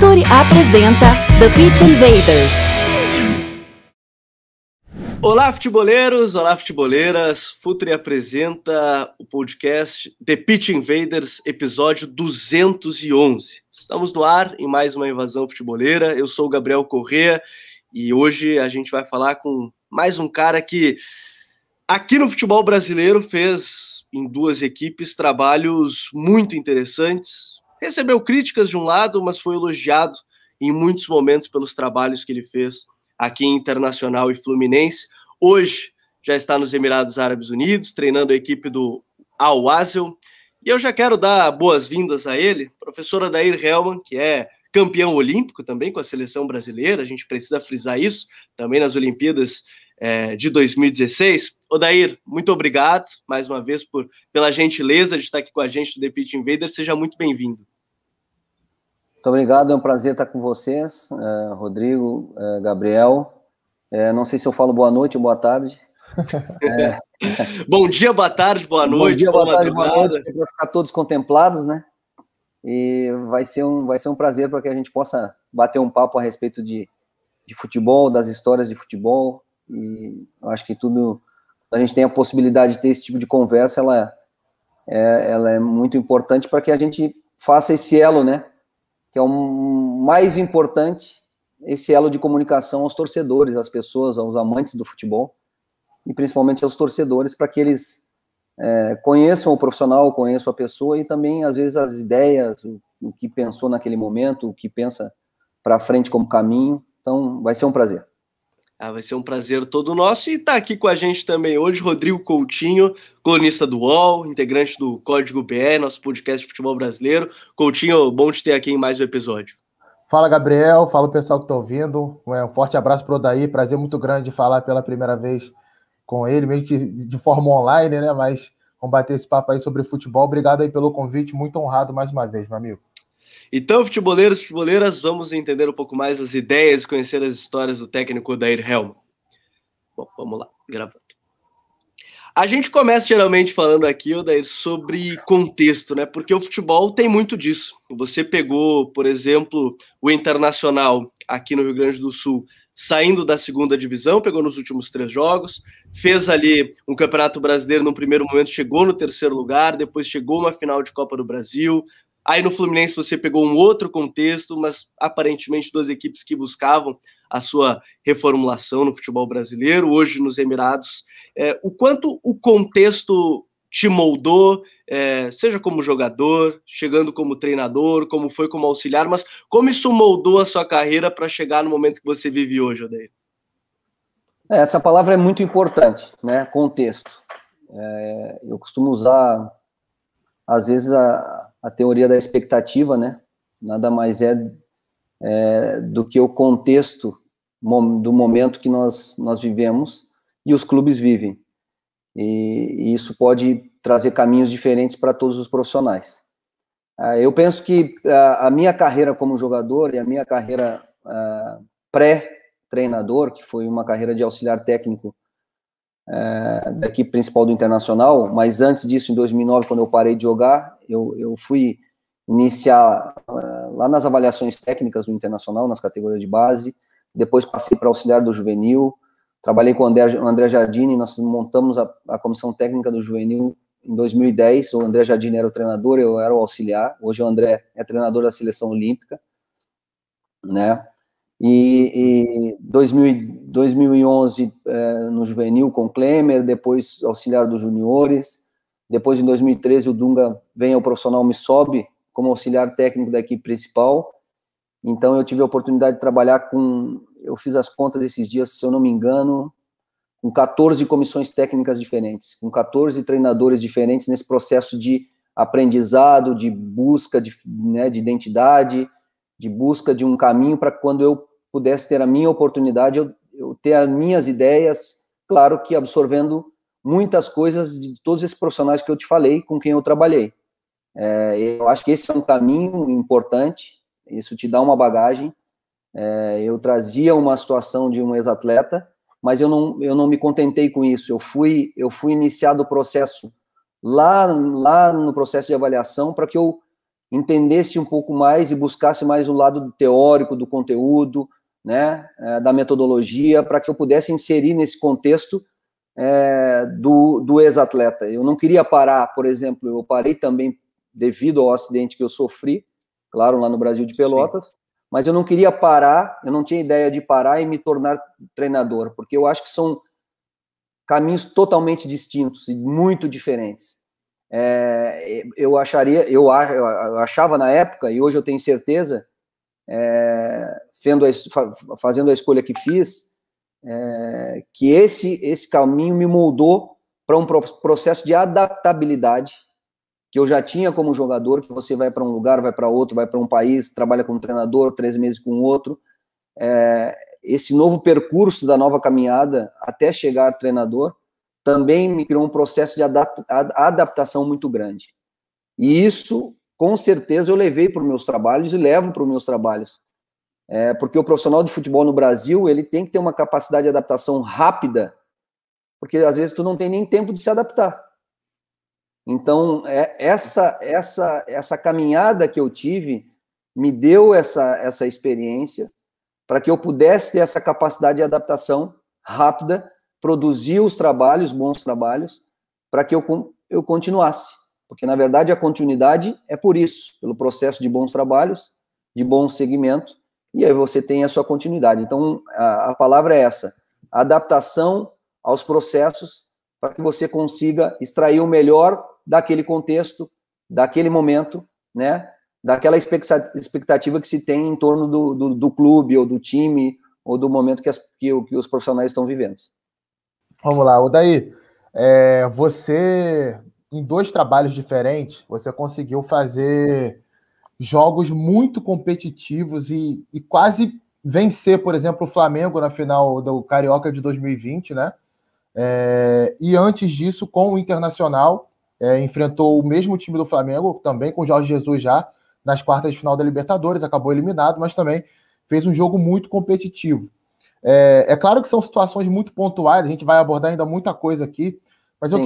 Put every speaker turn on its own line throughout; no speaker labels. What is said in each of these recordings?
Futuri apresenta The Pitch Invaders.
Olá, futeboleiros! Olá, futeboleiras! Futuri apresenta o podcast The Pitch Invaders, episódio 211. Estamos no ar em mais uma invasão futeboleira. Eu sou o Gabriel Corrêa e hoje a gente vai falar com mais um cara que aqui no futebol brasileiro fez em duas equipes trabalhos muito interessantes. Recebeu críticas de um lado, mas foi elogiado em muitos momentos pelos trabalhos que ele fez aqui em Internacional e Fluminense. Hoje já está nos Emirados Árabes Unidos, treinando a equipe do Al Wasl. E eu já quero dar boas-vindas a ele, professor Odair Hellmann, que é campeão olímpico também com a seleção brasileira. A gente precisa frisar isso também nas Olimpíadas de 2016. Odair, muito obrigado mais uma vez pela gentileza de estar aqui com a gente do The Pitch Invaders. Seja muito bem-vindo.
Muito obrigado, é um prazer estar com vocês, Rodrigo, Gabriel. Não sei se eu falo boa noite ou boa tarde.
Bom dia, boa tarde, boa noite.
Bom dia, boa tarde, boa noite, para ficar todos contemplados, né? E vai ser um prazer para que a gente possa bater um papo a respeito de futebol, das histórias de futebol. E eu acho que a gente tem a possibilidade de ter esse tipo de conversa, ela é muito importante para que a gente faça esse elo, né? Que é o mais importante, esse elo de comunicação aos torcedores, às pessoas, aos amantes do futebol, e principalmente aos torcedores, para que eles conheçam o profissional, conheçam a pessoa, e também, às vezes, as ideias, o que pensou naquele momento, o que pensa para frente como caminho. Então, vai ser um prazer.
Vai ser um prazer todo nosso. E está aqui com a gente também hoje Rodrigo Coutinho, colunista do UOL, integrante do Código BR, nosso podcast de futebol brasileiro. Coutinho, bom te ter aqui em mais um episódio.
Fala, Gabriel. Fala o pessoal que está ouvindo. Um forte abraço para o Odair. Prazer muito grande falar pela primeira vez com ele, mesmo que de forma online, né? Mas vamos bater esse papo aí sobre futebol. Obrigado aí pelo convite. Muito honrado mais uma vez, meu amigo.
Então, futeboleiros e futeboleiras, vamos entender um pouco mais as ideias e conhecer as histórias do técnico Odair Hellmann. Bom, vamos lá, gravando. A gente começa geralmente falando aqui, Odair, sobre contexto, né? Porque o futebol tem muito disso. Você pegou, por exemplo, o Internacional aqui no Rio Grande do Sul, saindo da segunda divisão, pegou nos últimos 3 jogos, fez ali um Campeonato Brasileiro no primeiro momento, chegou no 3º lugar, depois chegou uma final de Copa do Brasil. Aí no Fluminense você pegou um outro contexto, mas aparentemente 2 equipes que buscavam a sua reformulação no futebol brasileiro, hoje nos Emirados. O quanto o contexto te moldou, seja como jogador, chegando como treinador, como foi como auxiliar, mas como isso moldou a sua carreira para chegar no momento que você vive hoje, Odair?
Essa palavra é muito importante, né? Contexto. Eu costumo usar, às vezes, a teoria da expectativa, né? Nada mais do que o contexto do momento que nós vivemos e os clubes vivem. E isso pode trazer caminhos diferentes para todos os profissionais. Eu penso que a minha carreira como jogador e a minha carreira pré-treinador, que foi uma carreira de auxiliar técnico da equipe principal do Internacional, mas antes disso, em 2009, quando eu parei de jogar, eu fui iniciar lá nas avaliações técnicas do Internacional, nas categorias de base, depois passei para auxiliar do juvenil, trabalhei com o André Jardini, nós montamos a comissão técnica do juvenil em 2010, o André Jardini era o treinador, eu era o auxiliar, hoje o André é treinador da seleção olímpica, né? E 2011 no juvenil com o Klemer, depois auxiliar dos juniores, depois em 2013 o Dunga vem ao profissional, me sobe como auxiliar técnico da equipe principal. Então eu tive a oportunidade de trabalhar eu fiz as contas esses dias, se eu não me engano, com 14 comissões técnicas diferentes, com 14 treinadores diferentes nesse processo de aprendizado, de busca de identidade, de busca de um caminho para quando eu pudesse ter a minha oportunidade, eu ter as minhas ideias, claro que absorvendo muitas coisas de todos esses profissionais que eu te falei, com quem eu trabalhei. Eu acho que esse é um caminho importante, isso te dá uma bagagem. Eu trazia uma situação de um ex-atleta, mas eu não me contentei com isso. Eu fui iniciado o processo lá no processo de avaliação para que eu entendesse um pouco mais e buscasse mais o lado teórico do conteúdo, né, da metodologia, para que eu pudesse inserir nesse contexto do ex-atleta. Eu não queria parar, por exemplo, eu parei também devido ao acidente que eu sofri, claro, lá no Brasil de Pelotas, sim, mas eu não queria parar, eu não tinha ideia de parar e me tornar treinador, porque eu acho que são caminhos totalmente distintos e muito diferentes. Eu achava na época, e hoje eu tenho certeza, fazendo a escolha que fiz, que esse caminho me moldou para um processo de adaptabilidade que eu já tinha como jogador, que você vai para um lugar, vai para outro, vai para um país, trabalha como treinador, 3 meses com outro. Esse novo percurso da nova caminhada até chegar treinador também me criou um processo de adaptação muito grande. E isso, com certeza, eu levei para os meus trabalhos e levo para os meus trabalhos. Porque o profissional de futebol no Brasil, ele tem que ter uma capacidade de adaptação rápida, porque às vezes tu não tem nem tempo de se adaptar. Então, essa caminhada que eu tive me deu essa experiência para que eu pudesse ter essa capacidade de adaptação rápida, produzir os trabalhos, bons trabalhos, para que eu continuasse. Porque, na verdade, a continuidade é por isso, pelo processo de bons trabalhos, de bom segmento, e aí você tem a sua continuidade. Então, a palavra é essa, adaptação aos processos, para que você consiga extrair o melhor daquele contexto, daquele momento, né, daquela expectativa que se tem em torno do clube, ou do time, ou do momento que os profissionais estão vivendo.
Vamos lá, Odair, você, em 2 trabalhos diferentes, você conseguiu fazer jogos muito competitivos e quase vencer, por exemplo, o Flamengo na final do Carioca de 2020, né? E antes disso, com o Internacional, enfrentou o mesmo time do Flamengo, também com o Jorge Jesus já, nas quartas de final da Libertadores, acabou eliminado, mas também fez um jogo muito competitivo. É claro que são situações muito pontuais, a gente vai abordar ainda muita coisa aqui, mas eu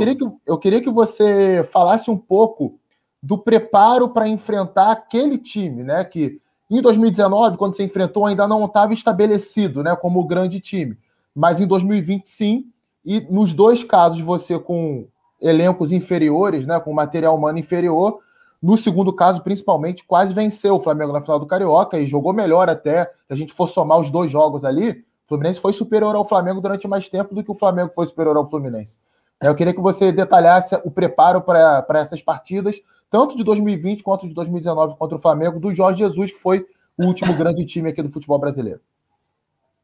queria que você falasse um pouco do preparo para enfrentar aquele time, né, que em 2019, quando você enfrentou, ainda não estava estabelecido, né, como o grande time, mas em 2020 sim, e nos 2 casos você com elencos inferiores, né, com material humano inferior, no segundo caso, principalmente, quase venceu o Flamengo na final do Carioca e jogou melhor até, se a gente for somar os 2 jogos ali, o Fluminense foi superior ao Flamengo durante mais tempo do que o Flamengo foi superior ao Fluminense. Eu queria que você detalhasse o preparo para essas partidas, tanto de 2020 quanto de 2019 contra o Flamengo, do Jorge Jesus, que foi o último grande time aqui do futebol brasileiro.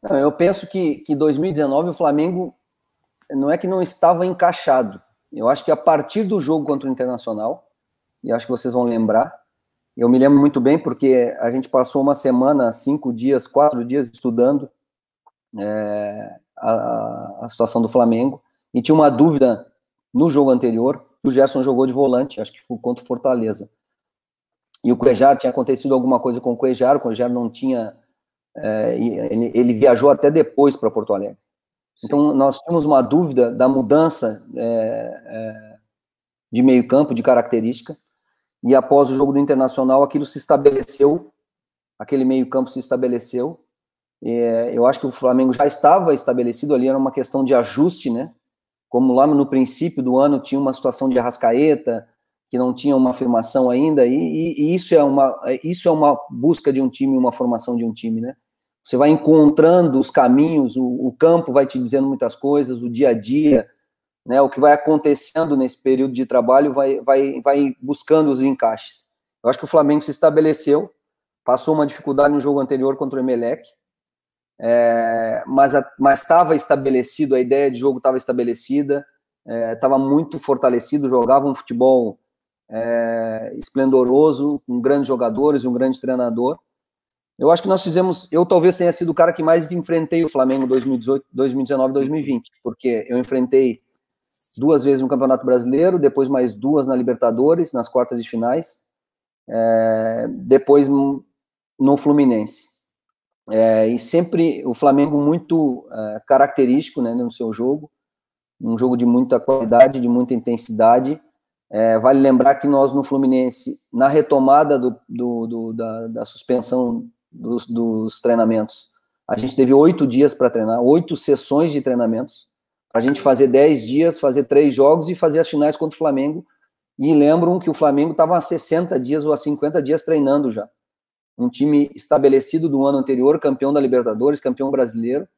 Eu penso que 2019 o Flamengo não é que não estava encaixado. Eu acho que a partir do jogo contra o Internacional, e acho que vocês vão lembrar, eu me lembro muito bem porque a gente passou uma semana, 5 dias, 4 dias estudando a situação do Flamengo, e tinha uma dúvida no jogo anterior, o Gerson jogou de volante, acho que foi contra o Fortaleza, e o Cuéllar, tinha acontecido alguma coisa com o Cuéllar não tinha, ele viajou até depois para Porto Alegre. Sim. Então nós tínhamos uma dúvida da mudança de meio campo, de característica, e após o jogo do Internacional aquilo se estabeleceu, aquele meio campo se estabeleceu. Eu acho que o Flamengo já estava estabelecido ali, era uma questão de ajuste, né? Como lá no princípio do ano tinha uma situação de Arrascaeta, que não tinha uma afirmação ainda, e isso é uma busca de um time, uma formação de um time, né? Você vai encontrando os caminhos, o campo vai te dizendo muitas coisas, o dia a dia, né? O que vai acontecendo nesse período de trabalho vai buscando os encaixes. Eu acho que o Flamengo se estabeleceu, passou uma dificuldade no jogo anterior contra o Emelec, mas estava estabelecido, a ideia de jogo estava estabelecida, estava muito fortalecido, jogava um futebol esplendoroso, com grandes jogadores, um grande treinador. Eu acho que eu talvez tenha sido o cara que mais enfrentei o Flamengo em 2018, 2019, 2020, porque eu enfrentei 2 vezes no Campeonato Brasileiro, depois mais 2 na Libertadores, nas quartas de finais, depois no Fluminense. E sempre o Flamengo muito característico, né, no seu jogo, um jogo de muita qualidade, de muita intensidade, Vale lembrar que nós no Fluminense, na retomada da suspensão dos treinamentos, a gente teve 8 dias para treinar, 8 sessões de treinamentos, para a gente fazer 10 dias, fazer 3 jogos e fazer as finais contra o Flamengo. E lembram que o Flamengo estava há 60 dias ou há 50 dias treinando já. Um time estabelecido do ano anterior, campeão da Libertadores, campeão brasileiro.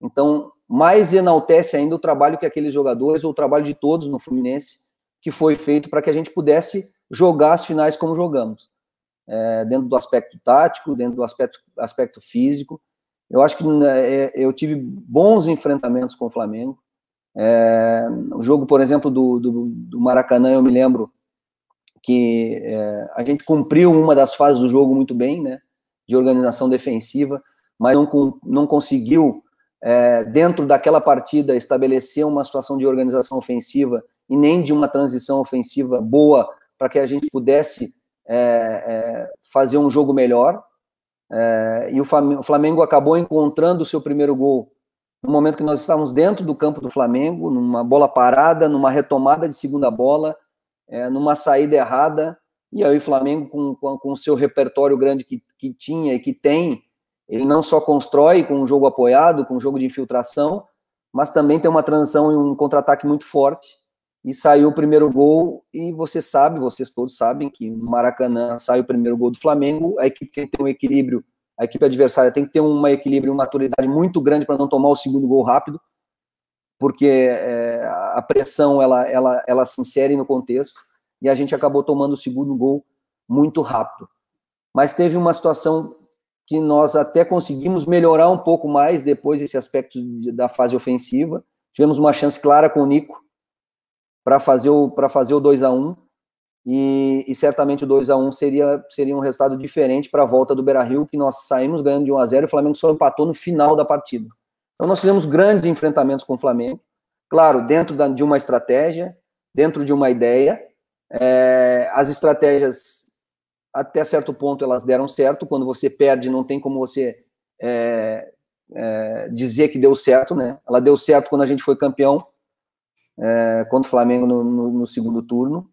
Então, mais enaltece ainda o trabalho que aqueles jogadores, ou o trabalho de todos no Fluminense, que foi feito para que a gente pudesse jogar as finais como jogamos. Dentro do aspecto tático, dentro do aspecto físico. Eu acho que eu tive bons enfrentamentos com o Flamengo. O jogo, por exemplo, do Maracanã, eu me lembro que a gente cumpriu uma das fases do jogo muito bem, né, de organização defensiva, mas não conseguiu, dentro daquela partida, estabelecer uma situação de organização ofensiva e nem de uma transição ofensiva boa para que a gente pudesse fazer um jogo melhor. E o Flamengo acabou encontrando o seu primeiro gol no momento que nós estávamos dentro do campo do Flamengo, numa bola parada, numa retomada de segunda bola, numa saída errada, e aí o Flamengo, com o seu repertório grande que tinha e que tem, ele não só constrói com um jogo apoiado, com um jogo de infiltração, mas também tem uma transição e um contra-ataque muito forte, e saiu o primeiro gol, e vocês todos sabem que no Maracanã sai o primeiro gol do Flamengo, a equipe tem que ter um equilíbrio, a equipe adversária tem que ter um equilíbrio e uma maturidade muito grande para não tomar o segundo gol rápido, porque a pressão ela se insere no contexto, e a gente acabou tomando o segundo gol muito rápido. Mas teve uma situação que nós até conseguimos melhorar um pouco mais depois desse aspecto da fase ofensiva. Tivemos uma chance clara com o Nico para fazer o 2-1, e certamente o 2-1 seria um resultado diferente para a volta do Beira-Rio, que nós saímos ganhando de 1-0 e o Flamengo só empatou no final da partida. Então nós fizemos grandes enfrentamentos com o Flamengo, claro, dentro de uma estratégia, dentro de uma ideia. As estratégias, até certo ponto, elas deram certo. Quando você perde, não tem como você dizer que deu certo, né? Ela deu certo quando a gente foi campeão contra o Flamengo no segundo turno,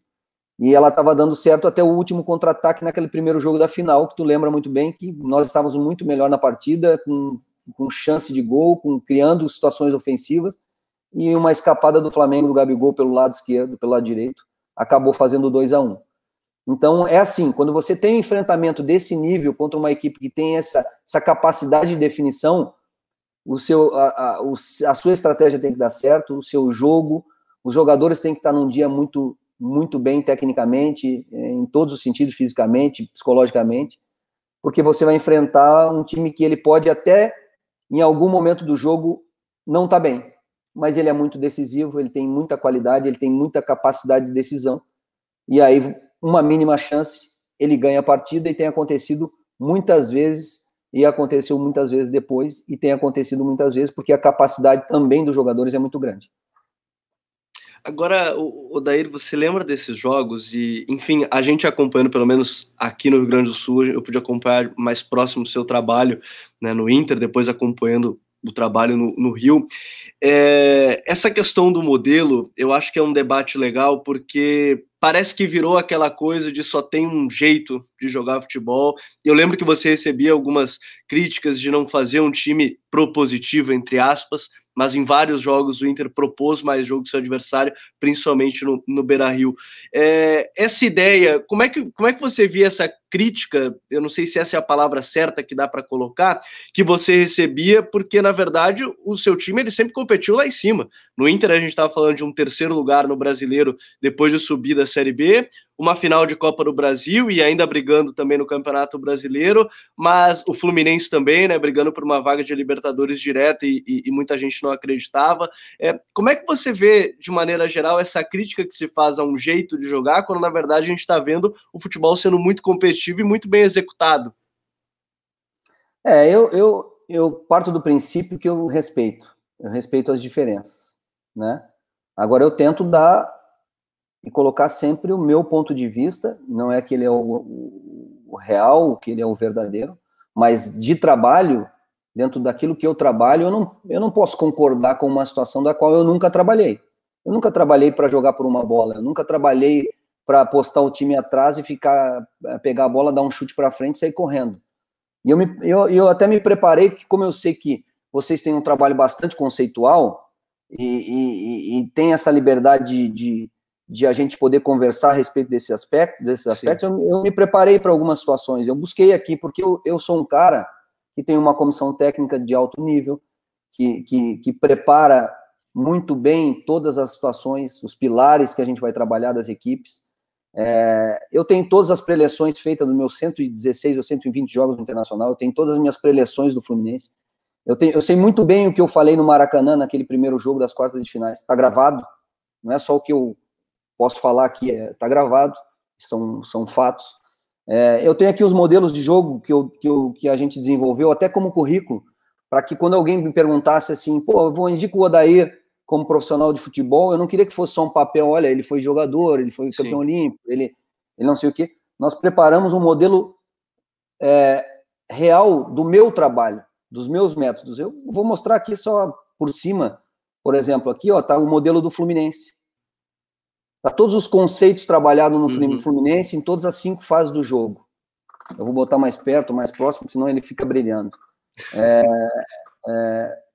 e ela estava dando certo até o último contra-ataque naquele primeiro jogo da final, que tu lembra muito bem, que nós estávamos muito melhor na partida, com chance de gol, criando situações ofensivas, e uma escapada do Flamengo, do Gabigol, pelo lado esquerdo, pelo lado direito, acabou fazendo o 2-1. Então, é assim, quando você tem um enfrentamento desse nível contra uma equipe que tem essa capacidade de definição, a sua estratégia tem que dar certo, o seu jogo, os jogadores têm que estar num dia muito, muito bem tecnicamente, em todos os sentidos, fisicamente, psicologicamente, porque você vai enfrentar um time que ele pode até, em algum momento do jogo, não estar bem, mas ele é muito decisivo, ele tem muita qualidade, ele tem muita capacidade de decisão, e aí, uma mínima chance, ele ganha a partida, e tem acontecido muitas vezes, e aconteceu muitas vezes depois, e tem acontecido muitas vezes, porque a capacidade também dos jogadores é muito grande.
Agora, Odair, você lembra desses jogos? E, enfim, a gente acompanhando, pelo menos aqui no Rio Grande do Sul, eu pude acompanhar mais próximo o seu trabalho, né, no Inter, depois acompanhando o trabalho no Rio. Essa questão do modelo, eu acho que é um debate legal, porque parece que virou aquela coisa de só tem um jeito de jogar futebol. Eu lembro que você recebia algumas críticas de não fazer um time propositivo, entre aspas, mas em vários jogos o Inter propôs mais jogo que seu adversário, principalmente no Beira-Rio. Essa ideia, como é que você via essa crítica, eu não sei se essa é a palavra certa que dá para colocar, que você recebia, porque na verdade o seu time ele sempre competiu lá em cima. No Inter a gente estava falando de um terceiro lugar no Brasileiro depois de subir da Série B, uma final de Copa do Brasil e ainda brigando também no Campeonato Brasileiro, mas o Fluminense também, né, brigando por uma vaga de Libertadores direta e muita gente não acreditava. Como é que você vê, de maneira geral, essa crítica que se faz a um jeito de jogar, quando na verdade a gente está vendo o futebol sendo muito competitivo e muito bem executado?
Eu parto do princípio que eu respeito as diferenças, né? Agora eu tento dar e colocar sempre o meu ponto de vista, não é que ele é o real, que ele é o verdadeiro, mas de trabalho, dentro daquilo que eu trabalho, eu não posso concordar com uma situação da qual eu nunca trabalhei. Eu nunca trabalhei para jogar por uma bola, eu nunca trabalhei para postar o time atrás e pegar a bola, dar um chute para frente e sair correndo. E eu até me preparei, porque como eu sei que vocês têm um trabalho bastante conceitual e tem essa liberdade de a gente poder conversar a respeito desses aspectos, eu me preparei para algumas situações. Eu busquei aqui, porque eu sou um cara que tem uma comissão técnica de alto nível, que prepara muito bem todas as situações, os pilares que a gente vai trabalhar das equipes. Eu tenho todas as preleções feitas dos meus 116 ou 120 jogos no Internacional, eu tenho todas as minhas preleções do Fluminense. Eu sei muito bem o que eu falei no Maracanã, naquele primeiro jogo das quartas de finais. Está gravado, não é só o que eu posso falar aqui, está gravado, são fatos. Eu tenho aqui os modelos de jogo que a gente desenvolveu, até como currículo, para que quando alguém me perguntasse assim, eu indico o Odair como profissional de futebol, eu não queria que fosse só um papel, olha, ele foi jogador, ele foi campeão olímpico, ele não sei o quê. Nós preparamos um modelo real do meu trabalho, dos meus métodos. Eu vou mostrar aqui só por cima, por exemplo, aqui está o modelo do Fluminense. Está todos os conceitos trabalhados no Fluminense em todas as 5 fases do jogo. Eu vou botar mais perto, mais próximo, senão ele fica brilhando.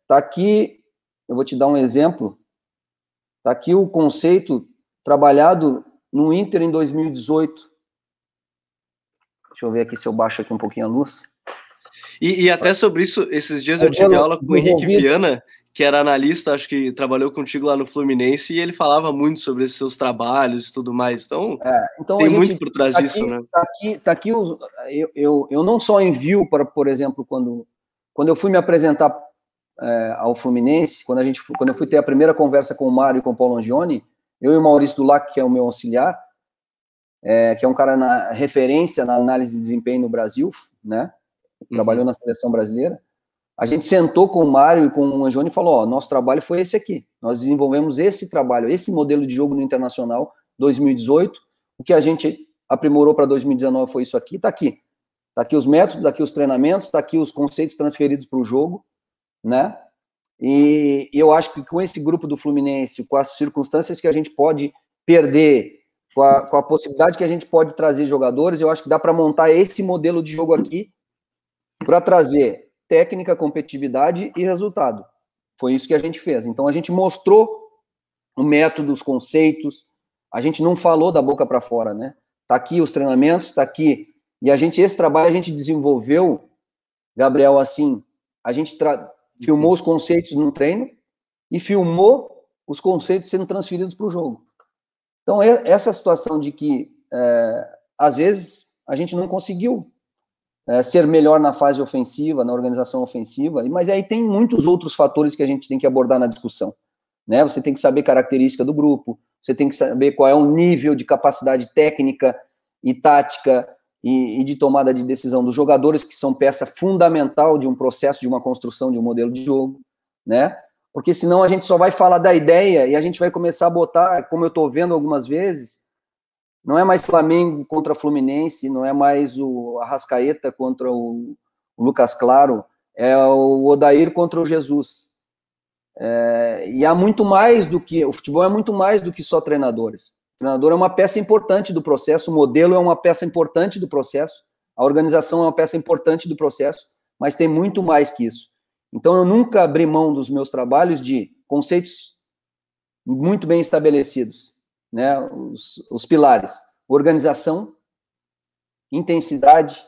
Está aqui, eu vou te dar um exemplo. Está aqui o conceito trabalhado no Inter em 2018. Deixa eu ver aqui se eu baixo aqui um pouquinho a luz.
E até sobre isso, esses dias eu tive aula com o Henrique Viana, que era analista, acho que trabalhou contigo lá no Fluminense, e ele falava muito sobre esses seus trabalhos e tudo mais. Então tem muito por trás disso, né?
Tá aqui eu não só envio para, por exemplo, quando eu fui me apresentar ao Fluminense, quando eu fui ter a primeira conversa com o Mário e com o Paulo Angione, eu e o Maurício Dulac, que é o meu auxiliar, que é um cara na referência na análise de desempenho no Brasil, né? Trabalhou na seleção brasileira. A gente sentou com o Mário e com o Angione e falou, nosso trabalho foi esse aqui. Nós desenvolvemos esse trabalho, esse modelo de jogo no Internacional 2018. O que a gente aprimorou para 2019 foi isso aqui. Está aqui. Está aqui os métodos, está aqui os treinamentos, está aqui os conceitos transferidos para o jogo, né? E eu acho que com esse grupo do Fluminense, com as circunstâncias que a gente pode perder, com a possibilidade que a gente pode trazer jogadores, eu acho que dá para montar esse modelo de jogo aqui para trazer técnica, competitividade e resultado. Foi isso que a gente fez. Então, a gente mostrou o método, os conceitos, a gente não falou da boca para fora, né? Tá aqui os treinamentos, tá aqui. E esse trabalho a gente desenvolveu, Gabriel, assim, a gente filmou os conceitos no treino e filmou os conceitos sendo transferidos para o jogo. Então, essa situação de que, às vezes, a gente não conseguiu ser melhor na fase ofensiva, na organização ofensiva, mas aí tem muitos outros fatores que a gente tem que abordar na discussão, né? Você tem que saber característica do grupo, você tem que saber qual é o nível de capacidade técnica e tática e de tomada de decisão dos jogadores, que são peça fundamental de um processo, de uma construção de um modelo de jogo, né? Porque senão a gente só vai falar da ideia e a gente vai começar a botar, como eu estou vendo algumas vezes, não é mais Flamengo contra Fluminense, não é mais o Arrascaeta contra o Lucas Claro, é o Odair contra o Jesus. E há muito mais do que... O futebol é muito mais do que só treinadores. O treinador é uma peça importante do processo, o modelo é uma peça importante do processo, a organização é uma peça importante do processo, mas tem muito mais que isso. Então, eu nunca abri mão dos meus trabalhos de conceitos muito bem estabelecidos, né? Os pilares: organização, intensidade,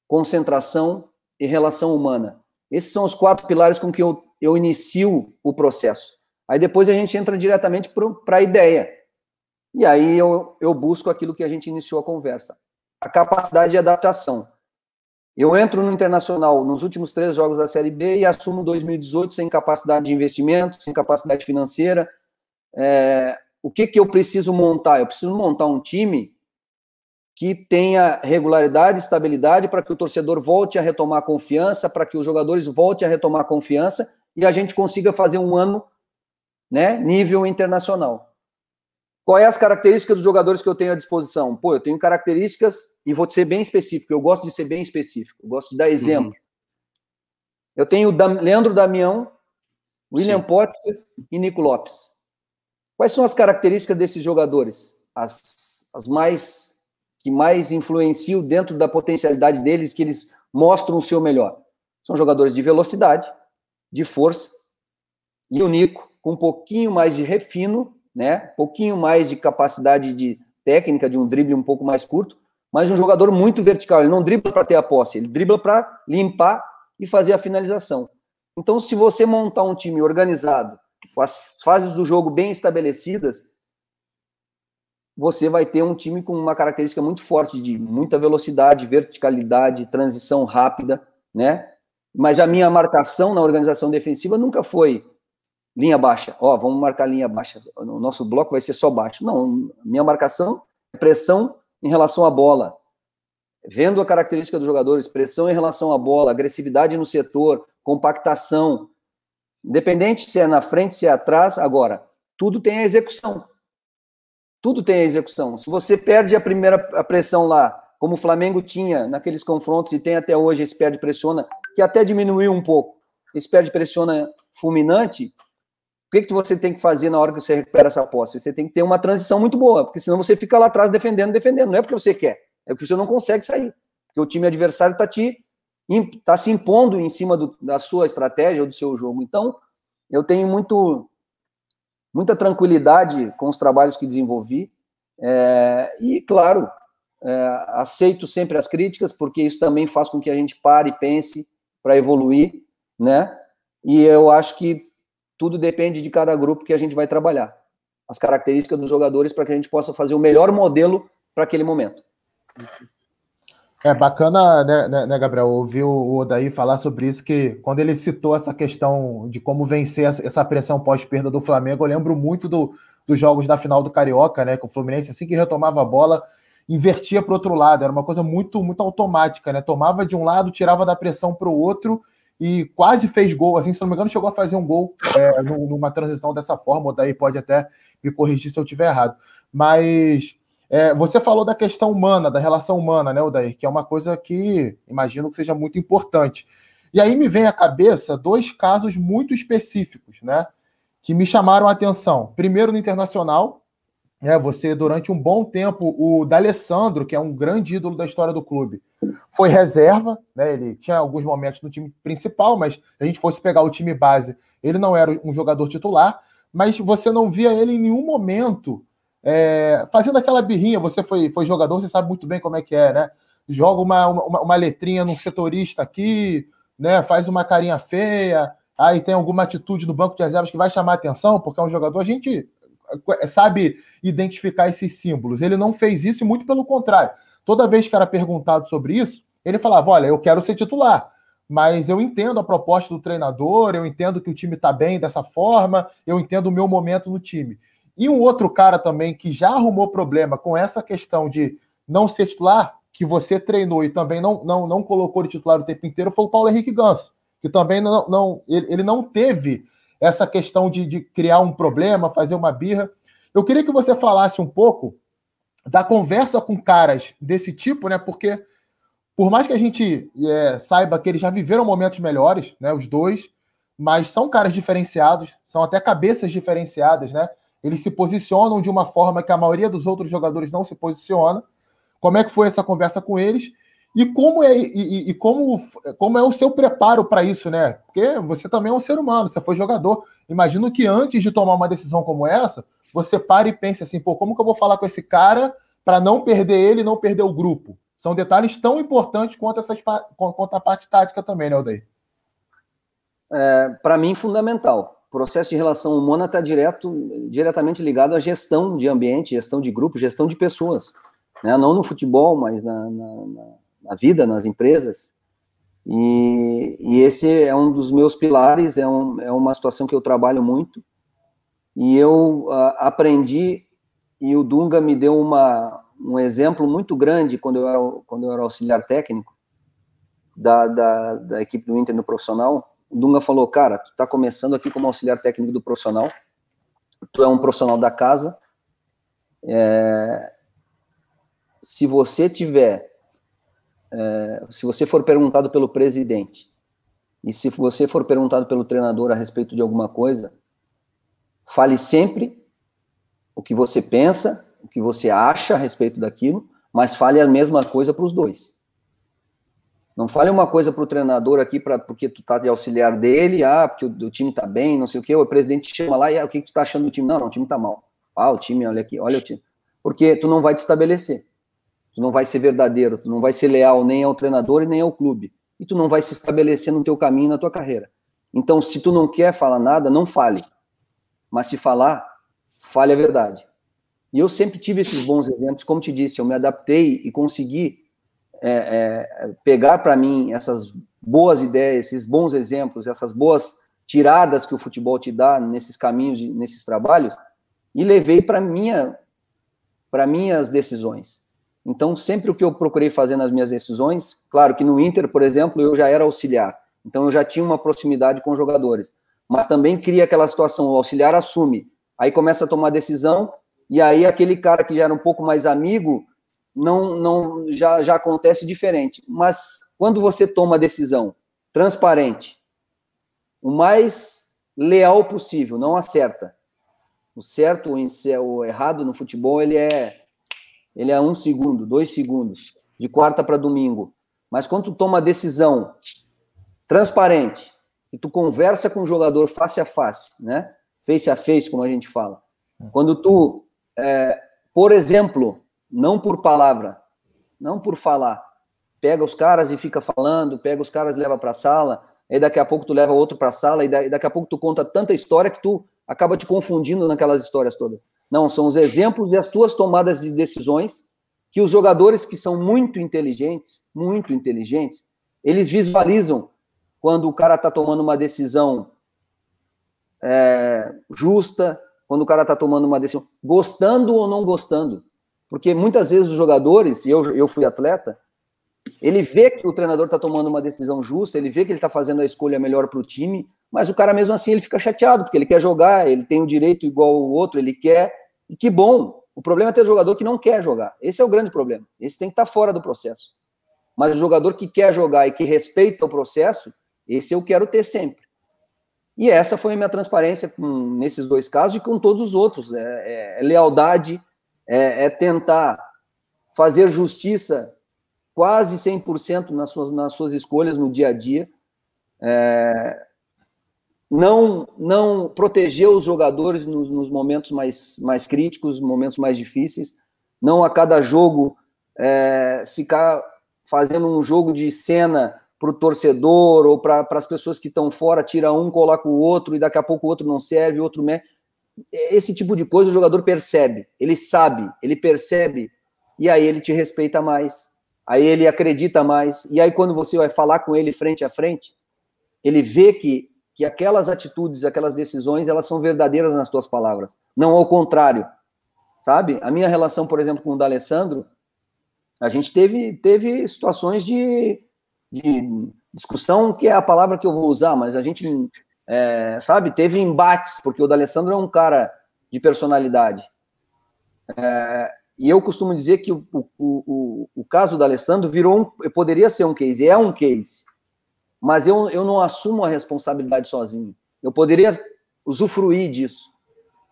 concentração e relação humana. Esses são os 4 pilares com que eu inicio o processo. Aí depois a gente entra diretamente para a ideia. E aí eu busco aquilo que a gente iniciou a conversa. A capacidade de adaptação. Eu entro no Internacional nos últimos 3 jogos da Série B e assumo 2018 sem capacidade de investimento, sem capacidade financeira. O que eu preciso montar? Eu preciso montar um time que tenha regularidade, estabilidade, para que o torcedor volte a retomar a confiança, para que os jogadores voltem a retomar a confiança e a gente consiga fazer um ano, né, nível internacional. Quais as características dos jogadores que eu tenho à disposição? Eu tenho características, e vou ser bem específico, eu gosto de ser bem específico, eu gosto de dar exemplo. Eu tenho Leandro Damião, William Potker e Nico Lopes. Quais são as características desses jogadores? que mais influenciam dentro da potencialidade deles, que eles mostram o seu melhor. São jogadores de velocidade, de força, e o Nico, com um pouquinho mais de refino, né? Um pouquinho mais de capacidade de técnica, de um drible um pouco mais curto, mas um jogador muito vertical. Ele não dribla para ter a posse, ele dribla para limpar e fazer a finalização. Então, se você montar um time organizado, com as fases do jogo bem estabelecidas, você vai ter um time com uma característica muito forte de muita velocidade, verticalidade, transição rápida, né? Mas a minha marcação na organização defensiva nunca foi linha baixa. Vamos marcar linha baixa. O nosso bloco vai ser só baixo. Não, minha marcação é pressão em relação à bola. Vendo a característica dos jogadores, pressão em relação à bola, agressividade no setor, compactação. Independente se é na frente, se é atrás, agora, tudo tem a execução. Tudo tem a execução. Se você perde a pressão lá, como o Flamengo tinha naqueles confrontos, e tem até hoje esse perde-pressiona, que até diminuiu um pouco, esse perde-pressiona fulminante, o que você tem que fazer na hora que você recupera essa posse? Você tem que ter uma transição muito boa, porque senão você fica lá atrás defendendo. Não é porque você quer, é porque você não consegue sair. Porque o time adversário está se impondo em cima da sua estratégia ou do seu jogo. Então, eu tenho muita tranquilidade com os trabalhos que desenvolvi. E, claro, aceito sempre as críticas, porque isso também faz com que a gente pare e pense para evoluir, né? E eu acho que tudo depende de cada grupo que a gente vai trabalhar. As características dos jogadores para que a gente possa fazer o melhor modelo para aquele momento.
Bacana, né, Gabriel, ouvir o Odair falar sobre isso, que quando ele citou essa questão de como vencer essa pressão pós-perda do Flamengo, eu lembro muito dos jogos da final do Carioca, né, que o Fluminense, assim que retomava a bola, invertia para o outro lado, era uma coisa muito, muito automática, né, tomava de um lado, tirava da pressão para o outro e quase fez gol, assim, se não me engano, chegou a fazer um gol numa transição dessa forma. O Odair pode até me corrigir se eu estiver errado, mas... você falou da questão humana, da relação humana, né, Odair, que é uma coisa que imagino que seja muito importante. E aí me vem à cabeça 2 casos muito específicos, né, que me chamaram a atenção. Primeiro, no Internacional, você, durante um bom tempo, o D'Alessandro, que é um grande ídolo da história do clube, foi reserva, né, ele tinha alguns momentos no time principal, mas se a gente fosse pegar o time base, ele não era um jogador titular, mas você não via ele em nenhum momento... fazendo aquela birrinha. Você foi jogador, você sabe muito bem como é que é, né? Joga uma letrinha num setorista aqui, né? Faz uma carinha feia, aí tem alguma atitude no banco de reservas que vai chamar a atenção, porque é um jogador, a gente sabe identificar esses símbolos. Ele não fez isso, e muito pelo contrário. Toda vez que era perguntado sobre isso, ele falava: olha, eu quero ser titular, mas eu entendo a proposta do treinador, eu entendo que o time está bem dessa forma, eu entendo o meu momento no time. E um outro cara também que já arrumou problema com essa questão de não ser titular, que você treinou e também não colocou de titular o tempo inteiro, foi o Paulo Henrique Ganso, que também ele não teve essa questão de criar um problema, fazer uma birra. Eu queria que você falasse um pouco da conversa com caras desse tipo, né? Porque por mais que a gente saiba que eles já viveram momentos melhores, né? Os dois, mas são caras diferenciados, são até cabeças diferenciadas, né? Eles se posicionam de uma forma que a maioria dos outros jogadores não se posiciona. Como é que foi essa conversa com eles? E como é o seu preparo para isso, né? Porque você também é um ser humano, você foi jogador. Imagino que antes de tomar uma decisão como essa, você pare e pense assim, como que eu vou falar com esse cara para não perder ele e não perder o grupo? São detalhes tão importantes quanto a parte tática também, né, Odair?
Para mim, fundamental. O processo de relação humana está diretamente ligado à gestão de ambiente, gestão de grupo, gestão de pessoas, né? Não no futebol, mas na vida, nas empresas. E esse é um dos meus pilares, é uma situação que eu trabalho muito. E eu aprendi, e o Dunga me deu um exemplo muito grande quando eu era auxiliar técnico da equipe do Inter no profissional. O Dunga falou: cara, tu tá começando aqui como auxiliar técnico do profissional, tu é um profissional da casa, se você for perguntado pelo presidente, e se você for perguntado pelo treinador a respeito de alguma coisa, fale sempre o que você pensa o que você acha a respeito daquilo, mas fale a mesma coisa para os dois. Não fale uma coisa para o treinador aqui, porque tu tá de auxiliar dele, porque o time tá bem, não sei o quê, o presidente chama lá e o que tu tá achando do time? Não, o time tá mal. O time, olha aqui, olha o time. Porque tu não vai te estabelecer. Tu não vai ser verdadeiro, tu não vai ser leal nem ao treinador e nem ao clube. E tu não vai se estabelecer no teu caminho, na tua carreira. Então, se tu não quer falar nada, não fale. Mas se falar, fale a verdade. E eu sempre tive esses bons exemplos, como te disse, eu me adaptei e consegui pegar para mim essas boas ideias, esses bons exemplos, essas boas tiradas que o futebol te dá nesses caminhos, nesses trabalhos, e levei para minhas decisões. Então, sempre o que eu procurei fazer nas minhas decisões, claro que no Inter, por exemplo, eu já era auxiliar, então eu já tinha uma proximidade com os jogadores, mas também cria aquela situação, o auxiliar assume, aí começa a tomar decisão, e aí aquele cara que já era um pouco mais amigo, já acontece diferente. Mas quando você toma a decisão transparente, o mais leal possível, não acerta. O certo ou o errado no futebol, ele é 1 segundo, 2 segundos, de quarta para domingo. Mas quando tu toma a decisão transparente, e tu conversa com o jogador face a face, né? Face a face, como a gente fala. Quando tu, por exemplo, não por palavra, não por falar, pega os caras e fica falando, pega os caras e leva para a sala, aí daqui a pouco tu leva outro para a sala, e daqui a pouco tu conta tanta história que tu acaba te confundindo naquelas histórias todas. Não, são os exemplos e as tuas tomadas de decisões que os jogadores que são muito inteligentes, eles visualizam quando o cara está tomando uma decisão justa, quando o cara está tomando uma decisão, gostando ou não gostando. Porque muitas vezes os jogadores, e eu fui atleta, ele vê que o treinador está tomando uma decisão justa, ele vê que ele está fazendo a escolha melhor para o time, mas o cara mesmo assim ele fica chateado, porque ele quer jogar, ele tem o direito igual o outro, ele quer, e que bom. O problema é ter jogador que não quer jogar. Esse é o grande problema. Esse tem que estar fora do processo. Mas o jogador que quer jogar e que respeita o processo, esse eu quero ter sempre. E essa foi a minha transparência nesses dois casos e com todos os outros. Lealdade, tentar fazer justiça quase 100% nas suas escolhas no dia a dia. Não proteger os jogadores nos momentos mais críticos, momentos mais difíceis. Não a cada jogo ficar fazendo um jogo de cena para o torcedor ou para as pessoas que estão fora, tira um, coloca o outro, e daqui a pouco o outro não serve, o outro... Esse tipo de coisa o jogador percebe, ele sabe, ele percebe, e aí ele te respeita mais, aí ele acredita mais, e aí quando você vai falar com ele frente a frente, ele vê que aquelas atitudes, aquelas decisões, elas são verdadeiras nas tuas palavras, não ao contrário, sabe? A minha relação, por exemplo, com o D'Alessandro, a gente teve situações de discussão, que é a palavra que eu vou usar, mas a gente, sabe, teve embates, porque o D'Alessandro é um cara de personalidade. E eu costumo dizer que o caso do D'Alessandro poderia ser um case, é um case, mas eu não assumo a responsabilidade sozinho. Eu poderia usufruir disso,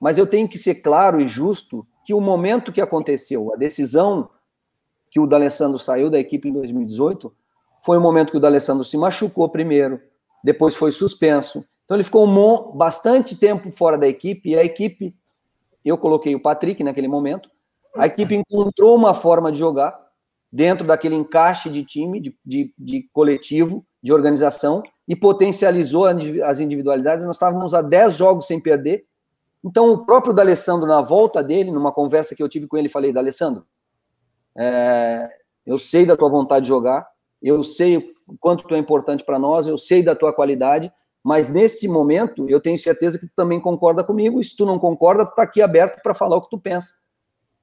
mas eu tenho que ser claro e justo que o momento que aconteceu, a decisão que o D'Alessandro saiu da equipe em 2018, foi o momento que o D'Alessandro se machucou primeiro, depois foi suspenso. Então ele ficou bastante tempo fora da equipe, e a equipe, eu coloquei o Patrick naquele momento, a equipe encontrou uma forma de jogar dentro daquele encaixe de time, de coletivo, de organização, e potencializou as individualidades. Nós estávamos a 10 jogos sem perder. Então o próprio D'Alessandro, na volta dele, numa conversa que eu tive com ele, falei: D'Alessandro, eu sei da tua vontade de jogar, eu sei o quanto tu é importante para nós, eu sei da tua qualidade, mas nesse momento eu tenho certeza que tu também concorda comigo, e se tu não concorda, tu tá aqui aberto para falar o que tu pensa.